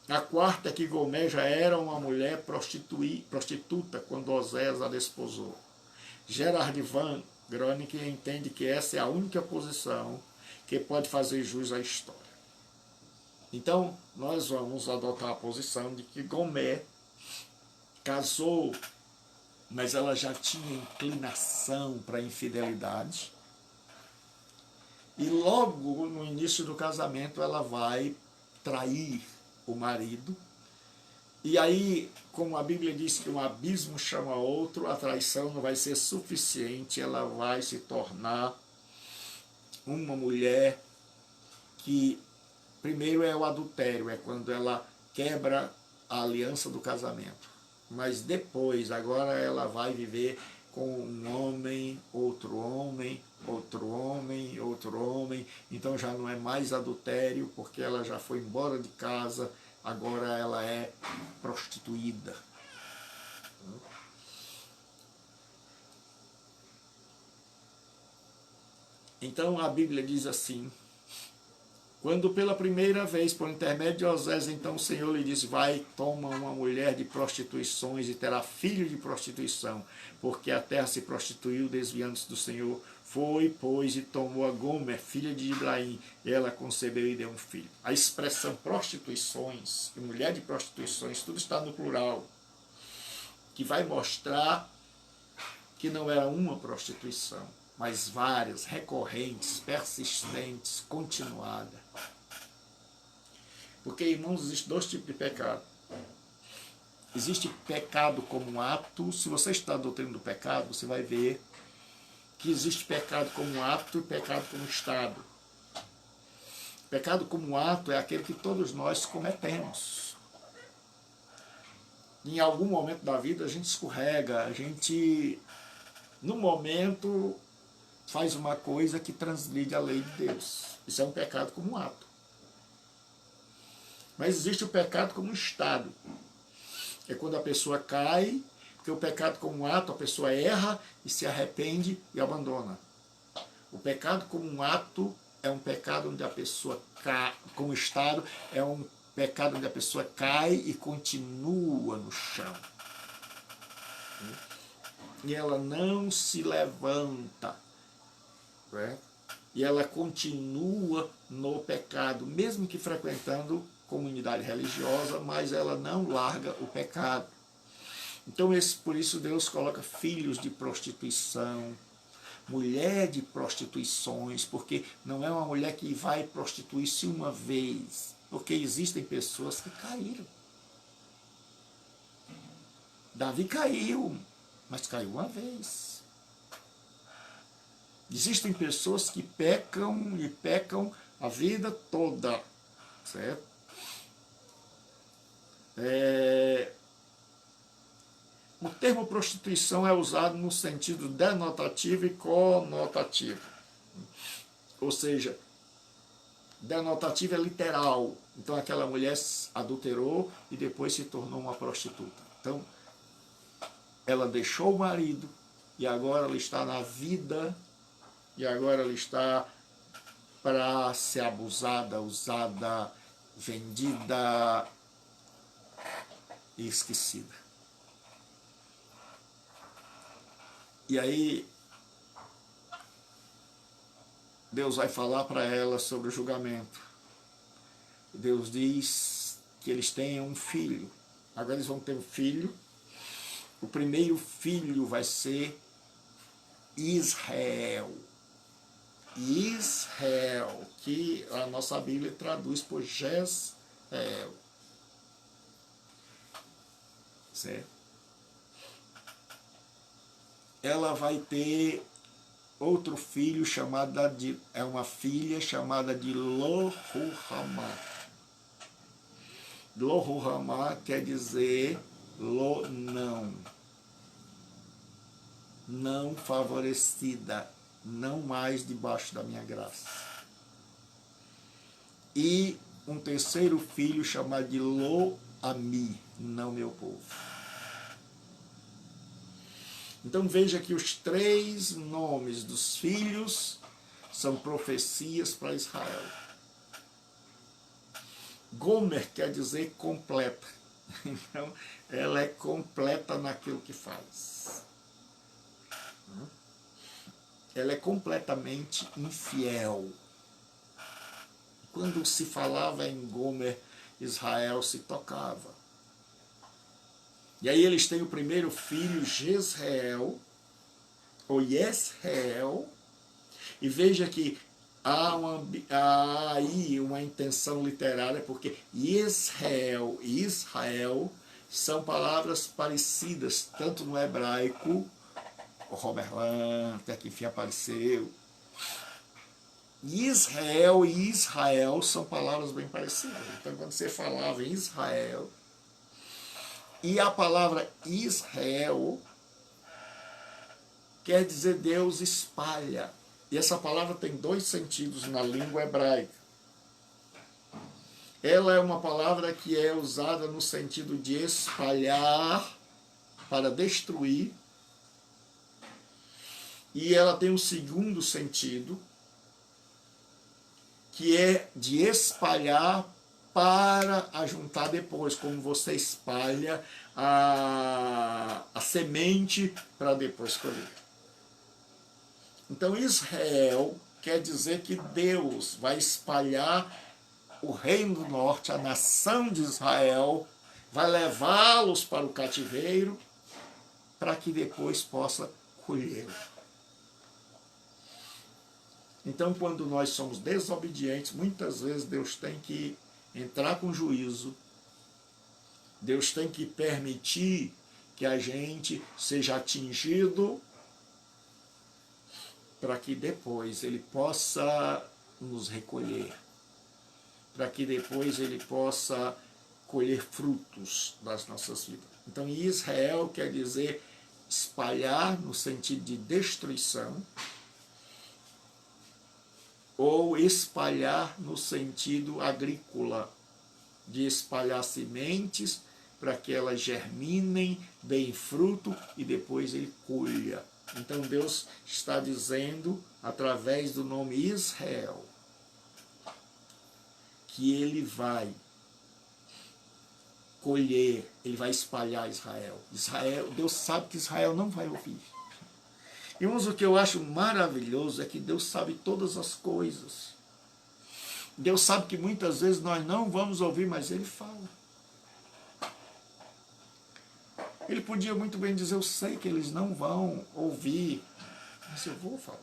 A quarta é que Gomer já era uma mulher prostituta quando Oséias a desposou. Gerard Van Groningen entende que essa é a única posição que pode fazer jus à história. Então, nós vamos adotar a posição de que Gomer casou, mas ela já tinha inclinação para a infidelidade. E logo no início do casamento ela vai trair o marido. E aí, como a Bíblia diz que um abismo chama outro, a traição não vai ser suficiente, ela vai se tornar uma mulher que, primeiro é o adultério, é quando ela quebra a aliança do casamento. Mas depois, agora ela vai viver com um homem, outro homem, outro homem, outro homem. Então já não é mais adultério, porque ela já foi embora de casa, agora ela é prostituída. Então a Bíblia diz assim, quando pela primeira vez, por intermédio de Osés, então o Senhor lhe disse, vai, toma uma mulher de prostituições e terá filho de prostituição, porque a terra se prostituiu desviando-se do Senhor. Foi, pois, e tomou a Gomer, filha de Ibraim, e ela concebeu e deu um filho. A expressão prostituições e mulher de prostituições, tudo está no plural, que vai mostrar que não era uma prostituição, mas várias, recorrentes, persistentes, continuada. Porque, irmãos, existem dois tipos de pecado. Existe pecado como um ato. Se você estudar a doutrina do pecado, você vai ver que existe pecado como um ato e pecado como estado. Pecado como um ato é aquele que todos nós cometemos. Em algum momento da vida a gente escorrega, a gente, no momento, faz uma coisa que transgride a lei de Deus. Isso é um pecado como um ato. Mas existe o pecado como um estado. É quando a pessoa cai, porque o pecado como um ato, a pessoa erra e se arrepende e abandona. O pecado como um ato é um pecado onde a pessoa cai, como estado, é um pecado onde a pessoa cai e continua no chão. E ela não se levanta. E ela continua no pecado, mesmo que frequentando comunidade religiosa, mas ela não larga o pecado. Então, por isso Deus coloca filhos de prostituição, mulher de prostituições, porque não é uma mulher que vai prostituir-se uma vez, porque existem pessoas que caíram. Davi caiu, mas caiu uma vez. Existem pessoas que pecam e pecam a vida toda, certo? O termo prostituição é usado no sentido denotativo e conotativo. Ou seja, denotativo é literal. Então aquela mulher adulterou e depois se tornou uma prostituta. Então, ela deixou o marido e agora ela está na vida, e agora ela está para ser abusada, usada, vendida e esquecida. E aí, Deus vai falar para ela sobre o julgamento. Deus diz que eles têm um filho. Agora eles vão ter um filho. O primeiro filho vai ser Israel. Israel, que a nossa Bíblia traduz por Jezreel. Certo? Ela vai ter outro filho uma filha chamada de Lo-Ruhamá. Lo-Ruhamá quer dizer não favorecida, não mais debaixo da minha graça. E um terceiro filho chamado de Lo-Ami, não meu povo. Então veja que os 3 nomes dos filhos são profecias para Israel. Gomer quer dizer completa. Então ela é completa naquilo que faz. Ela é completamente infiel. Quando se falava em Gomer, Israel se tocava. E aí eles têm o primeiro filho, Jezreel, ou Yesreel, e veja que há aí uma intenção literária, porque Yesreel e Israel são palavras parecidas, tanto no hebraico, o Robert Lan, até que enfim apareceu. Israel e Israel são palavras bem parecidas. Então quando você falava em Israel, e a palavra Israel quer dizer Deus espalha. E essa palavra tem 2 sentidos na língua hebraica. Ela é uma palavra que é usada no sentido de espalhar para destruir. E ela tem um segundo sentido, que é de espalhar para ajuntar depois, como você espalha a semente para depois colher. Então Israel quer dizer que Deus vai espalhar o reino do norte, a nação de Israel, vai levá-los para o cativeiro, para que depois possa colher. Então quando nós somos desobedientes, muitas vezes Deus tem que entrar com juízo, Deus tem que permitir que a gente seja atingido para que depois Ele possa nos recolher, para que depois Ele possa colher frutos das nossas vidas. Então Israel quer dizer espalhar no sentido de destruição, ou espalhar no sentido agrícola, de espalhar sementes para que elas germinem, deem fruto e depois ele colha. Então Deus está dizendo, através do nome Israel, que ele vai colher, ele vai espalhar Israel. Deus sabe que Israel não vai ouvir. E o que eu acho maravilhoso é que Deus sabe todas as coisas. Deus sabe que muitas vezes nós não vamos ouvir, mas Ele fala. Ele podia muito bem dizer, eu sei que eles não vão ouvir, Mas eu vou falar.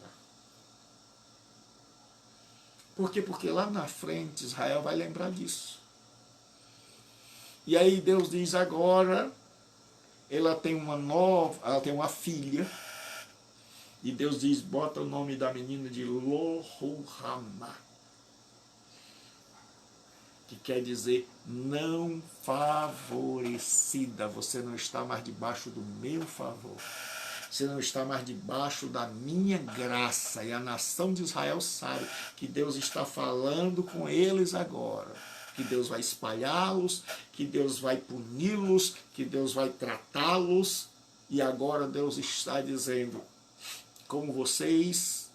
Por quê? Porque lá na frente Israel vai lembrar disso. E aí Deus diz agora, ela tem uma filha, e Deus diz, bota o nome da menina de Lo-Ruhamah, que quer dizer não favorecida. Você não está mais debaixo do meu favor. Você não está mais debaixo da minha graça. E a nação de Israel sabe que Deus está falando com eles agora. Que Deus vai espalhá-los, que Deus vai puni-los, que Deus vai tratá-los. E agora Deus está dizendo, como vocês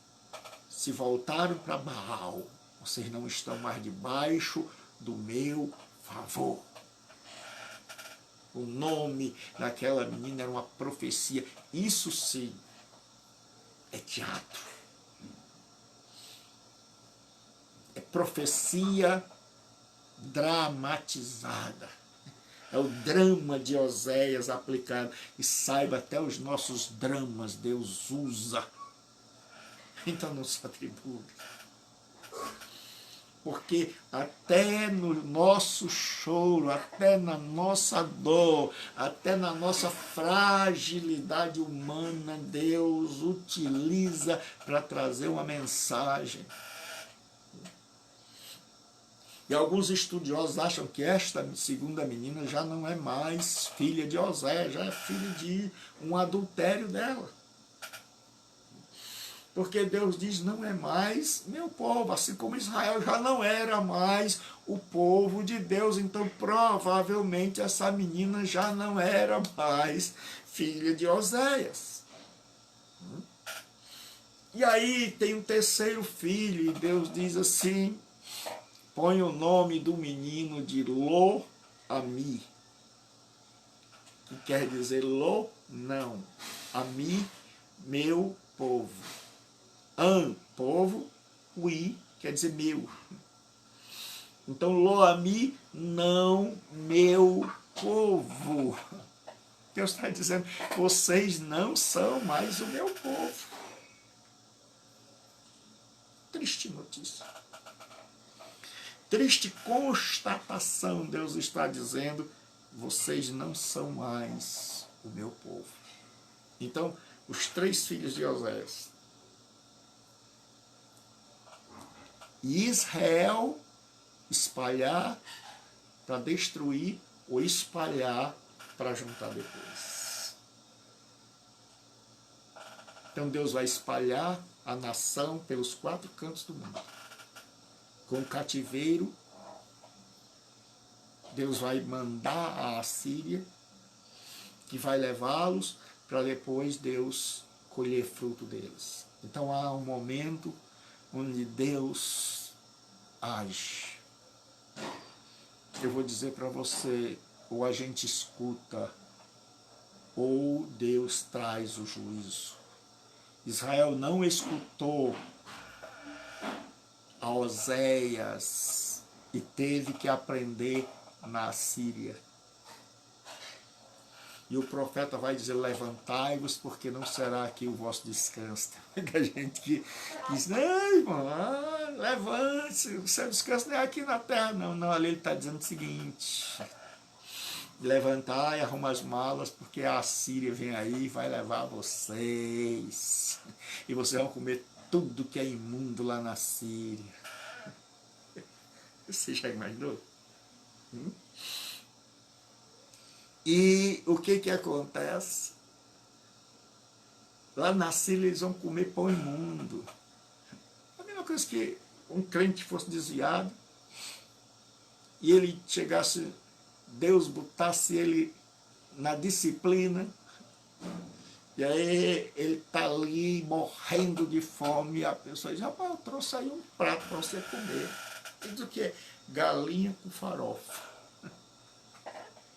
se voltaram para Baal, vocês não estão mais debaixo do meu favor. O nome daquela menina era uma profecia. Isso sim é teatro. É profecia dramatizada. É o drama de Oséias aplicado. E saiba, até os nossos dramas Deus usa. Então não se atribua. Porque até no nosso choro, até na nossa dor, até na nossa fragilidade humana, Deus utiliza para trazer uma mensagem. E alguns estudiosos acham que esta segunda menina já não é mais filha de Oséias, já é filha de um adultério dela. Porque Deus diz, não é mais meu povo, assim como Israel já não era mais o povo de Deus. Então, provavelmente, essa menina já não era mais filha de Oséias. E aí tem um terceiro filho, e Deus diz assim, põe o nome do menino de Lo-Ami, que quer dizer Lo, não, Ami, meu povo. Povo, Ui, quer dizer meu. Então, Lo-Ami, não meu povo. Deus está dizendo, vocês não são mais o meu povo. Triste notícia. Triste constatação, Deus está dizendo, vocês não são mais o meu povo. Então, os três filhos de Oséias, e Israel espalhar para destruir ou espalhar para juntar depois. Então Deus vai espalhar a nação pelos 4 cantos do mundo. Com o cativeiro, Deus vai mandar a Assíria, que vai levá-los para depois Deus colher fruto deles. Então há um momento onde Deus age. Eu vou dizer para você, ou a gente escuta, ou Deus traz o juízo. Israel não escutou a Oséias e teve que aprender na Assíria. E o profeta vai dizer, levantai-vos, porque não será aqui o vosso descanso. Tem gente que diz, não, irmão, levante-se, o seu descanso não é aqui na terra, não. Não, ali ele está dizendo o seguinte, levantai, arruma as malas, porque a Assíria vem aí e vai levar vocês. E vocês vão comer tudo que é imundo lá na Síria. Você já imaginou? E o que acontece? Lá na Síria eles vão comer pão imundo. A mesma coisa que um crente fosse desviado e ele chegasse, Deus botasse ele na disciplina, e aí ele está ali morrendo de fome, e a pessoa diz, rapaz, eu trouxe aí um prato para você comer. Ele diz o que? Galinha com farofa.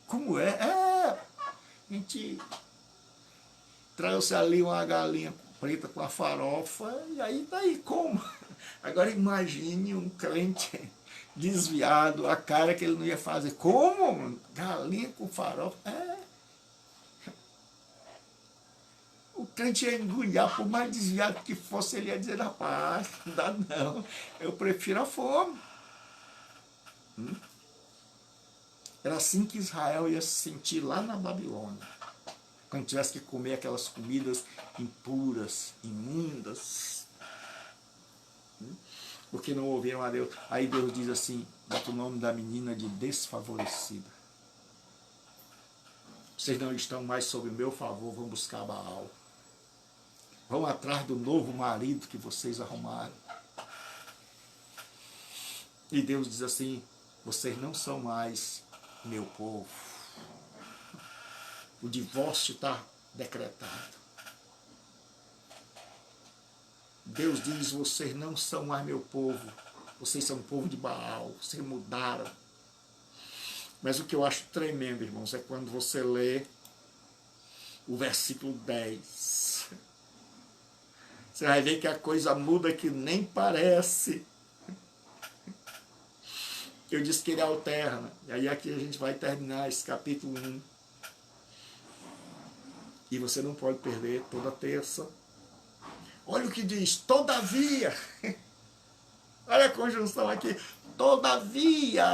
Como é? A gente trouxe ali uma galinha preta com a farofa, e aí daí como? Agora imagine um crente desviado, a cara que ele não ia fazer. Como? Galinha com farofa? crente ia engulhar, por mais desviado que fosse, ele ia dizer, rapaz, não dá não, eu prefiro a fome. Era assim que Israel ia se sentir lá na Babilônia, quando tivesse que comer aquelas comidas impuras, imundas, porque não ouviram a Deus. Aí Deus diz assim, bota o nome da menina de desfavorecida. Vocês não estão mais sob o meu favor, vão buscar Baal. Vão atrás do novo marido que vocês arrumaram. E Deus diz assim, vocês não são mais meu povo. O divórcio está decretado. Deus diz, vocês não são mais meu povo. Vocês são o povo de Baal. Vocês mudaram. Mas o que eu acho tremendo, irmãos, é quando você lê o versículo 10. Você vai ver que a coisa muda que nem parece. Eu disse que ele alterna. E aí aqui a gente vai terminar esse capítulo 1. E você não pode perder toda terça. Olha o que diz, todavia. Olha a conjunção aqui, todavia.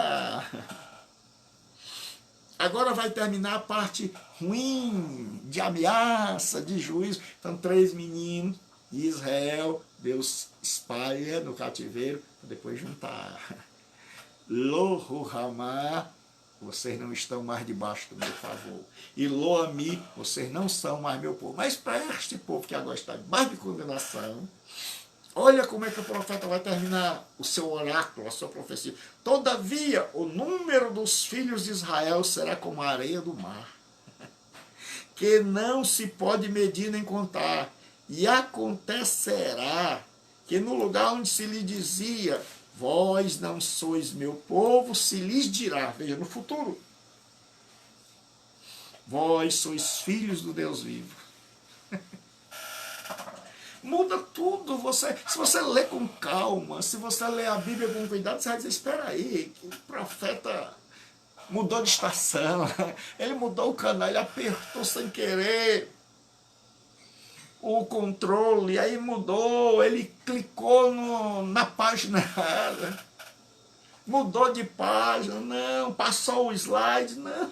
Agora vai terminar a parte ruim, de ameaça, de juízo. Então, 3 meninos de Israel, Deus espalha no cativeiro, para depois juntar. Lo-Ruhamá, vocês não estão mais debaixo do meu favor. E Lo-Ami, vocês não são mais meu povo. Mas para este povo que agora está debaixo de condenação, olha como é que o profeta vai terminar o seu oráculo, a sua profecia. Todavia, o número dos filhos de Israel será como a areia do mar, que não se pode medir nem contar. E acontecerá que no lugar onde se lhe dizia, vós não sois meu povo, se lhes dirá, veja, no futuro, vós sois filhos do Deus vivo. Muda tudo. Se você lê com calma, se você lê a Bíblia com cuidado, você vai dizer, espera aí, que o profeta mudou de estação, ele mudou o canal, ele apertou sem querer o controle, aí mudou, ele clicou na página errada, mudou de página, não, passou o slide, não.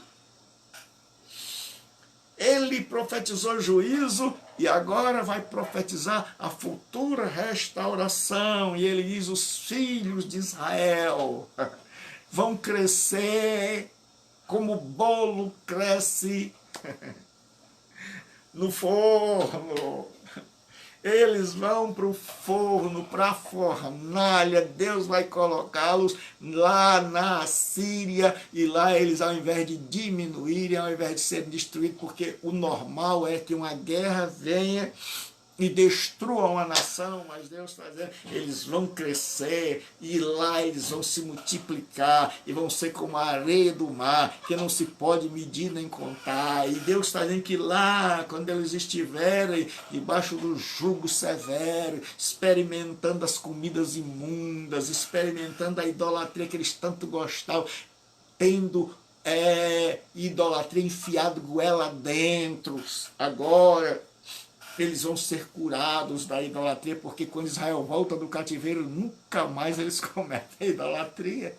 Ele profetizou juízo e agora vai profetizar a futura restauração. E ele diz, os filhos de Israel vão crescer como o bolo cresce no forno. Eles vão para o forno, para a fornalha, Deus vai colocá-los lá na Síria, e lá eles, ao invés de diminuírem, ao invés de serem destruídos, porque o normal é que uma guerra venha e destrua uma nação, mas Deus está dizendo, eles vão crescer, e lá eles vão se multiplicar, e vão ser como a areia do mar, que não se pode medir nem contar, e Deus está dizendo que lá, quando eles estiverem debaixo do jugo severo, experimentando as comidas imundas, experimentando a idolatria que eles tanto gostavam, tendo idolatria enfiado goela dentro, agora eles vão ser curados da idolatria, porque quando Israel volta do cativeiro, nunca mais eles cometem idolatria.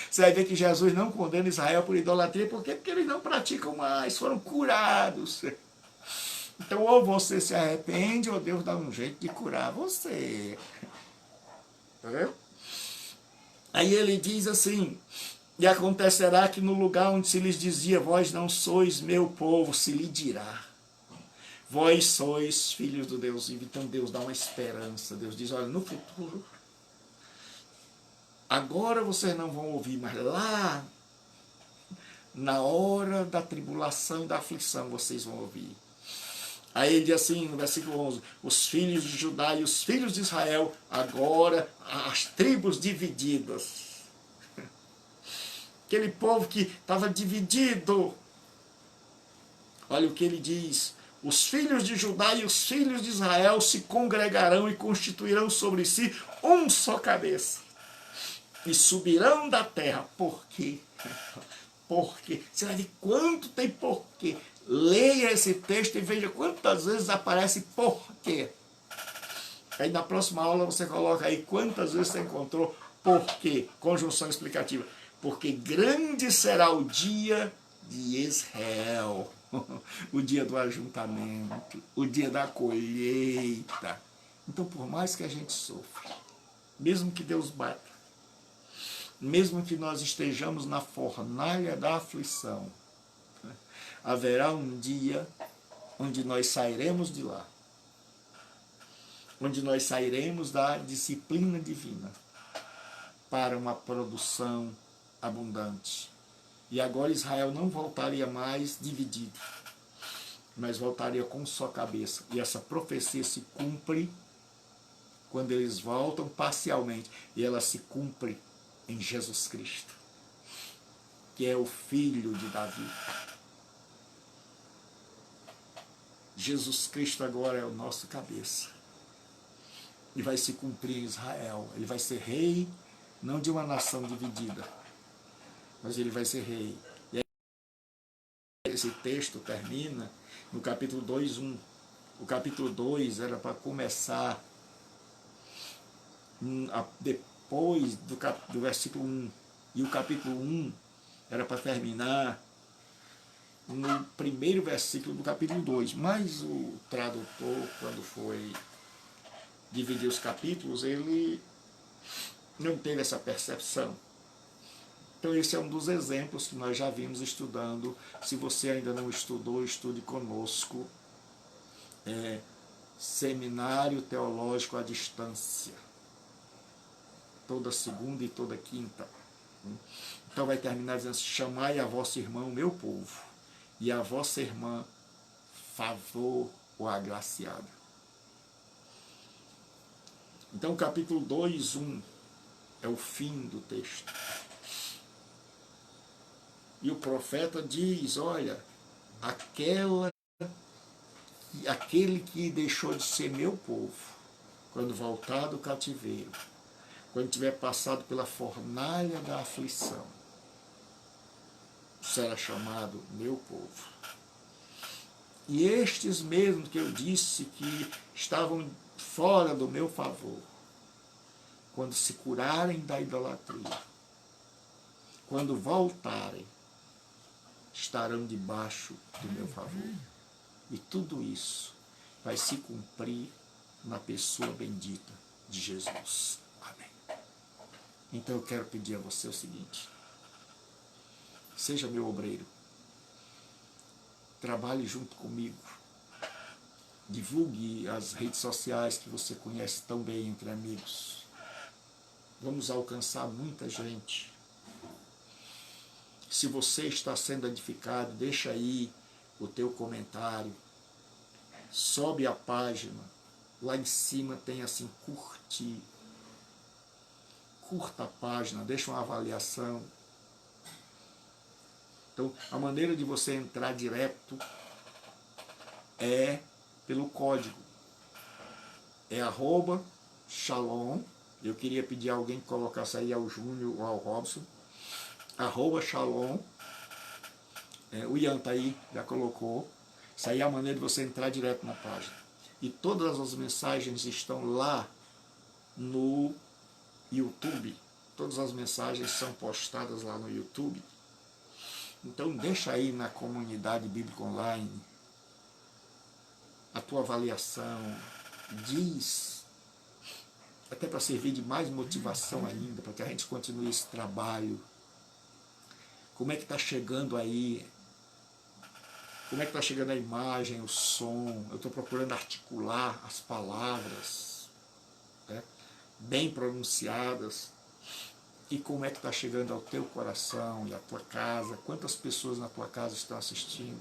Você vai ver que Jesus não condena Israel por idolatria, por quê? Porque eles não praticam mais, foram curados. Então, ou você se arrepende, ou Deus dá um jeito de curar você. Aí ele diz assim, e acontecerá que no lugar onde se lhes dizia, vós não sois meu povo, se lhe dirá, vós sois filhos do Deus vivo. Então Deus dá uma esperança. Deus diz, olha, no futuro, agora vocês não vão ouvir, mas lá, na hora da tribulação e da aflição, vocês vão ouvir. Aí ele diz assim, no versículo 11, os filhos de Judá e os filhos de Israel, agora as tribos divididas. Aquele povo que estava dividido. Olha o que ele diz. Os filhos de Judá e os filhos de Israel se congregarão e constituirão sobre si um só cabeça. E subirão da terra. Por quê? Porque você vai ver quanto tem porquê. Leia esse texto e veja quantas vezes aparece por quê. Aí na próxima aula você coloca aí quantas vezes você encontrou por quê, conjunção explicativa. Porque grande será o dia de Israel, o dia do ajuntamento, o dia da colheita. Então, por mais que a gente sofra, mesmo que Deus bata, mesmo que nós estejamos na fornalha da aflição, haverá um dia onde nós sairemos de lá, onde nós sairemos da disciplina divina para uma produção abundante. E agora Israel não voltaria mais dividido, mas voltaria com só cabeça. E essa profecia se cumpre quando eles voltam parcialmente, e ela se cumpre em Jesus Cristo, que é o filho de Davi. Jesus Cristo agora é o nosso cabeça. E vai se cumprir em Israel. Ele vai ser rei, não de uma nação dividida, mas ele vai ser rei. E aí, esse texto termina no capítulo 2:1. O capítulo 2 era para começar depois do versículo 1. E o capítulo 1 era para terminar no primeiro versículo do capítulo 2. Mas o tradutor, quando foi dividir os capítulos, ele não teve essa percepção. Então esse é um dos exemplos que nós já vimos estudando. Se você ainda não estudou, estude conosco. Seminário Teológico à Distância. Toda segunda e toda quinta. Então vai terminar dizendo assim: chamai a vosso irmão, meu povo, e a vossa irmã, favor ou agraciada. Então o capítulo 2:1 é o fim do texto. E o profeta diz: olha, aquele que deixou de ser meu povo, quando voltar do cativeiro, quando tiver passado pela fornalha da aflição, será chamado meu povo. E estes mesmos que eu disse que estavam fora do meu favor, quando se curarem da idolatria, quando voltarem, estarão debaixo do meu favor. E tudo isso vai se cumprir na pessoa bendita de Jesus. Amém. Então eu quero pedir a você o seguinte: seja meu obreiro, trabalhe junto comigo, divulgue as redes sociais que você conhece tão bem entre amigos. Vamos alcançar muita gente. Se você está sendo edificado, deixa aí o teu comentário, sobe a página, lá em cima tem assim, curtir, curta a página, deixa uma avaliação. Então, a maneira de você entrar direto é pelo código, é @shalom. Eu queria pedir a alguém que colocasse aí, ao Júnior ou ao Robson, @shalom. O Ian tá aí, já colocou. Isso aí é a maneira de você entrar direto na página. E todas as mensagens estão lá no YouTube. Todas as mensagens são postadas lá no YouTube. Então deixa aí na comunidade bíblica online a tua avaliação, diz, até para servir de mais motivação ainda, para que a gente continue esse trabalho. Como é que está chegando aí? Como é que está chegando a imagem, o som? Eu estou procurando articular as palavras, né, bem pronunciadas. E como é que está chegando ao teu coração e à tua casa? Quantas pessoas na tua casa estão assistindo?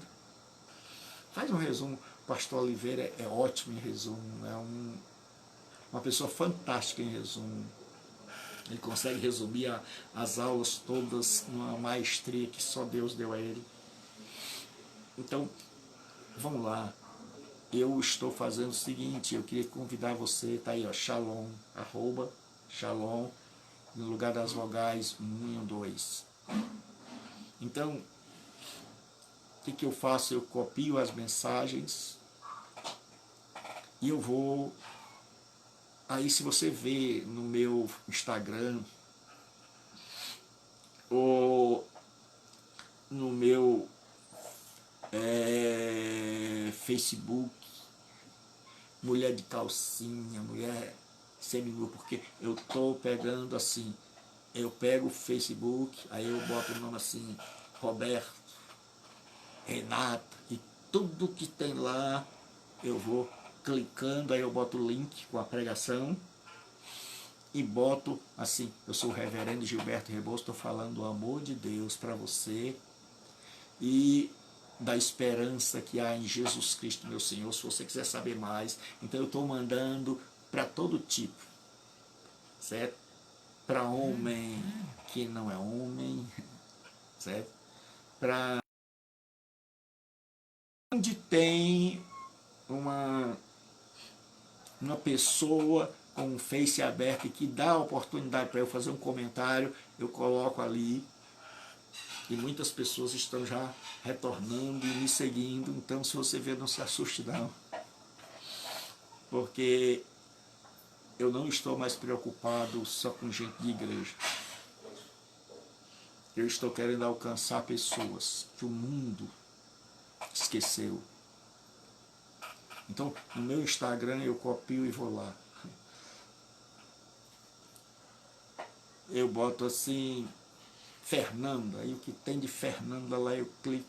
Faz um resumo. O pastor Oliveira é ótimo em resumo, é uma pessoa fantástica em resumo. Ele consegue resumir as aulas todas numa maestria que só Deus deu a ele. Então, vamos lá. Eu estou fazendo o seguinte, eu queria convidar você, tá aí, ó, Shalom, @shalom, no lugar das vogais 1 e 2. Então, que eu faço? Eu copio as mensagens e eu vou... Aí se você vê no meu Instagram ou no meu Facebook, mulher de calcinha, mulher seminua, porque eu tô pegando assim, eu pego o Facebook, aí eu boto o nome assim, Roberto, Renata, e tudo que tem lá, eu vou clicando, aí eu boto o link com a pregação, e boto assim, eu sou o reverendo Gilberto Rebouças, estou falando do amor de Deus para você, e da esperança que há em Jesus Cristo, meu Senhor. Se você quiser saber mais, então eu estou mandando para todo tipo, certo? Para homem que não é homem, certo? Para onde tem uma pessoa com um Face aberto e que dá a oportunidade para eu fazer um comentário, eu coloco ali. E muitas pessoas estão já retornando e me seguindo, então se você ver, não se assuste não. Porque eu não estou mais preocupado só com gente de igreja. Eu estou querendo alcançar pessoas que o mundo esqueceu. Então, no meu Instagram eu copio e vou lá. Eu boto assim, Fernanda, aí o que tem de Fernanda lá eu clico,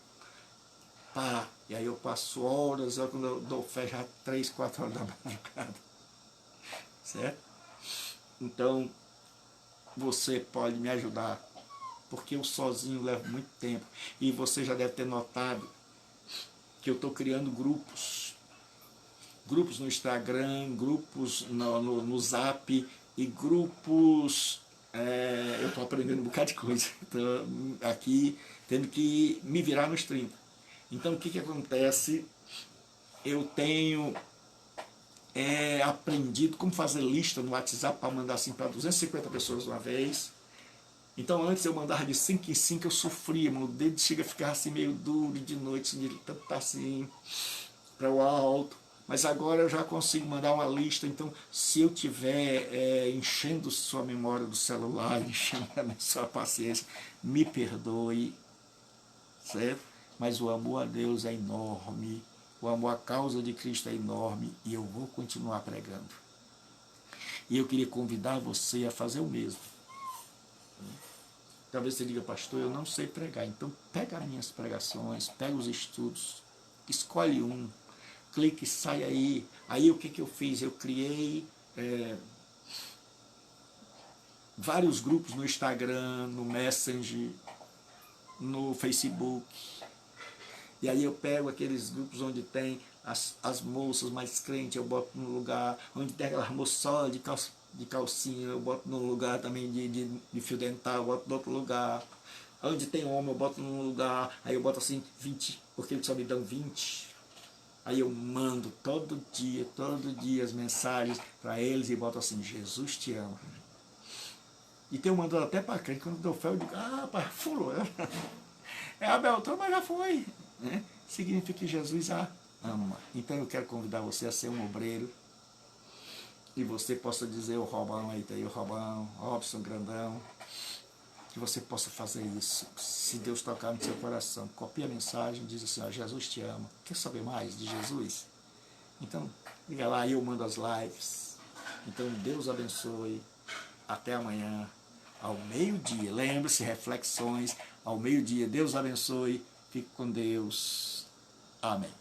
pá, e aí eu passo horas, quando eu dou fé já 3, 4 horas da madrugada. Certo? Então, você pode me ajudar, porque eu sozinho levo muito tempo. E você já deve ter notado que eu estou criando grupos. Grupos no Instagram, grupos no Zap e grupos... eu estou aprendendo um bocado de coisa. Estou aqui tendo que me virar nos 30. Então, o que acontece? Eu tenho aprendido como fazer lista no WhatsApp para mandar assim para 250 pessoas de uma vez. Então antes eu mandava de 5 em 5, eu sofria, meu dedo chega a ficar assim meio duro de noite, de tanto assim para o alto. Mas agora eu já consigo mandar uma lista, então se eu tiver enchendo sua memória do celular, enchendo a sua paciência, me perdoe, certo? Mas o amor a Deus é enorme, o amor à causa de Cristo é enorme e eu vou continuar pregando. E eu queria convidar você a fazer o mesmo. Talvez você diga, pastor, eu não sei pregar. Então pega as minhas pregações, pega os estudos, escolhe um, clique e sai aí. Aí o que eu fiz? Eu criei vários grupos no Instagram, no Messenger, no Facebook. E aí eu pego aqueles grupos onde tem as moças mais crentes, eu boto no lugar, onde tem aquelas moças só de calcinha, eu boto no lugar também de fio dental, eu boto no outro lugar. Onde tem homem, eu boto num lugar, aí eu boto assim 20, porque eles só me dão 20. Aí eu mando todo dia as mensagens para eles e boto assim, Jesus te ama. E tenho mandado até para crente, quando eu dou fé, eu digo, pai, fulano. É a Beltrão, mas já foi. Né? Significa que Jesus a ama. Então eu quero convidar você a ser um obreiro. E você possa dizer o Robão aí, o Robão, Robson Grandão. Que você possa fazer isso. Se Deus tocar no seu coração, copia a mensagem, diz assim, Jesus te ama. Quer saber mais de Jesus? Então, liga lá, eu mando as lives. Então Deus abençoe. Até amanhã, ao meio-dia. Lembre-se, reflexões ao meio-dia. Deus abençoe. Fique com Deus. Amém.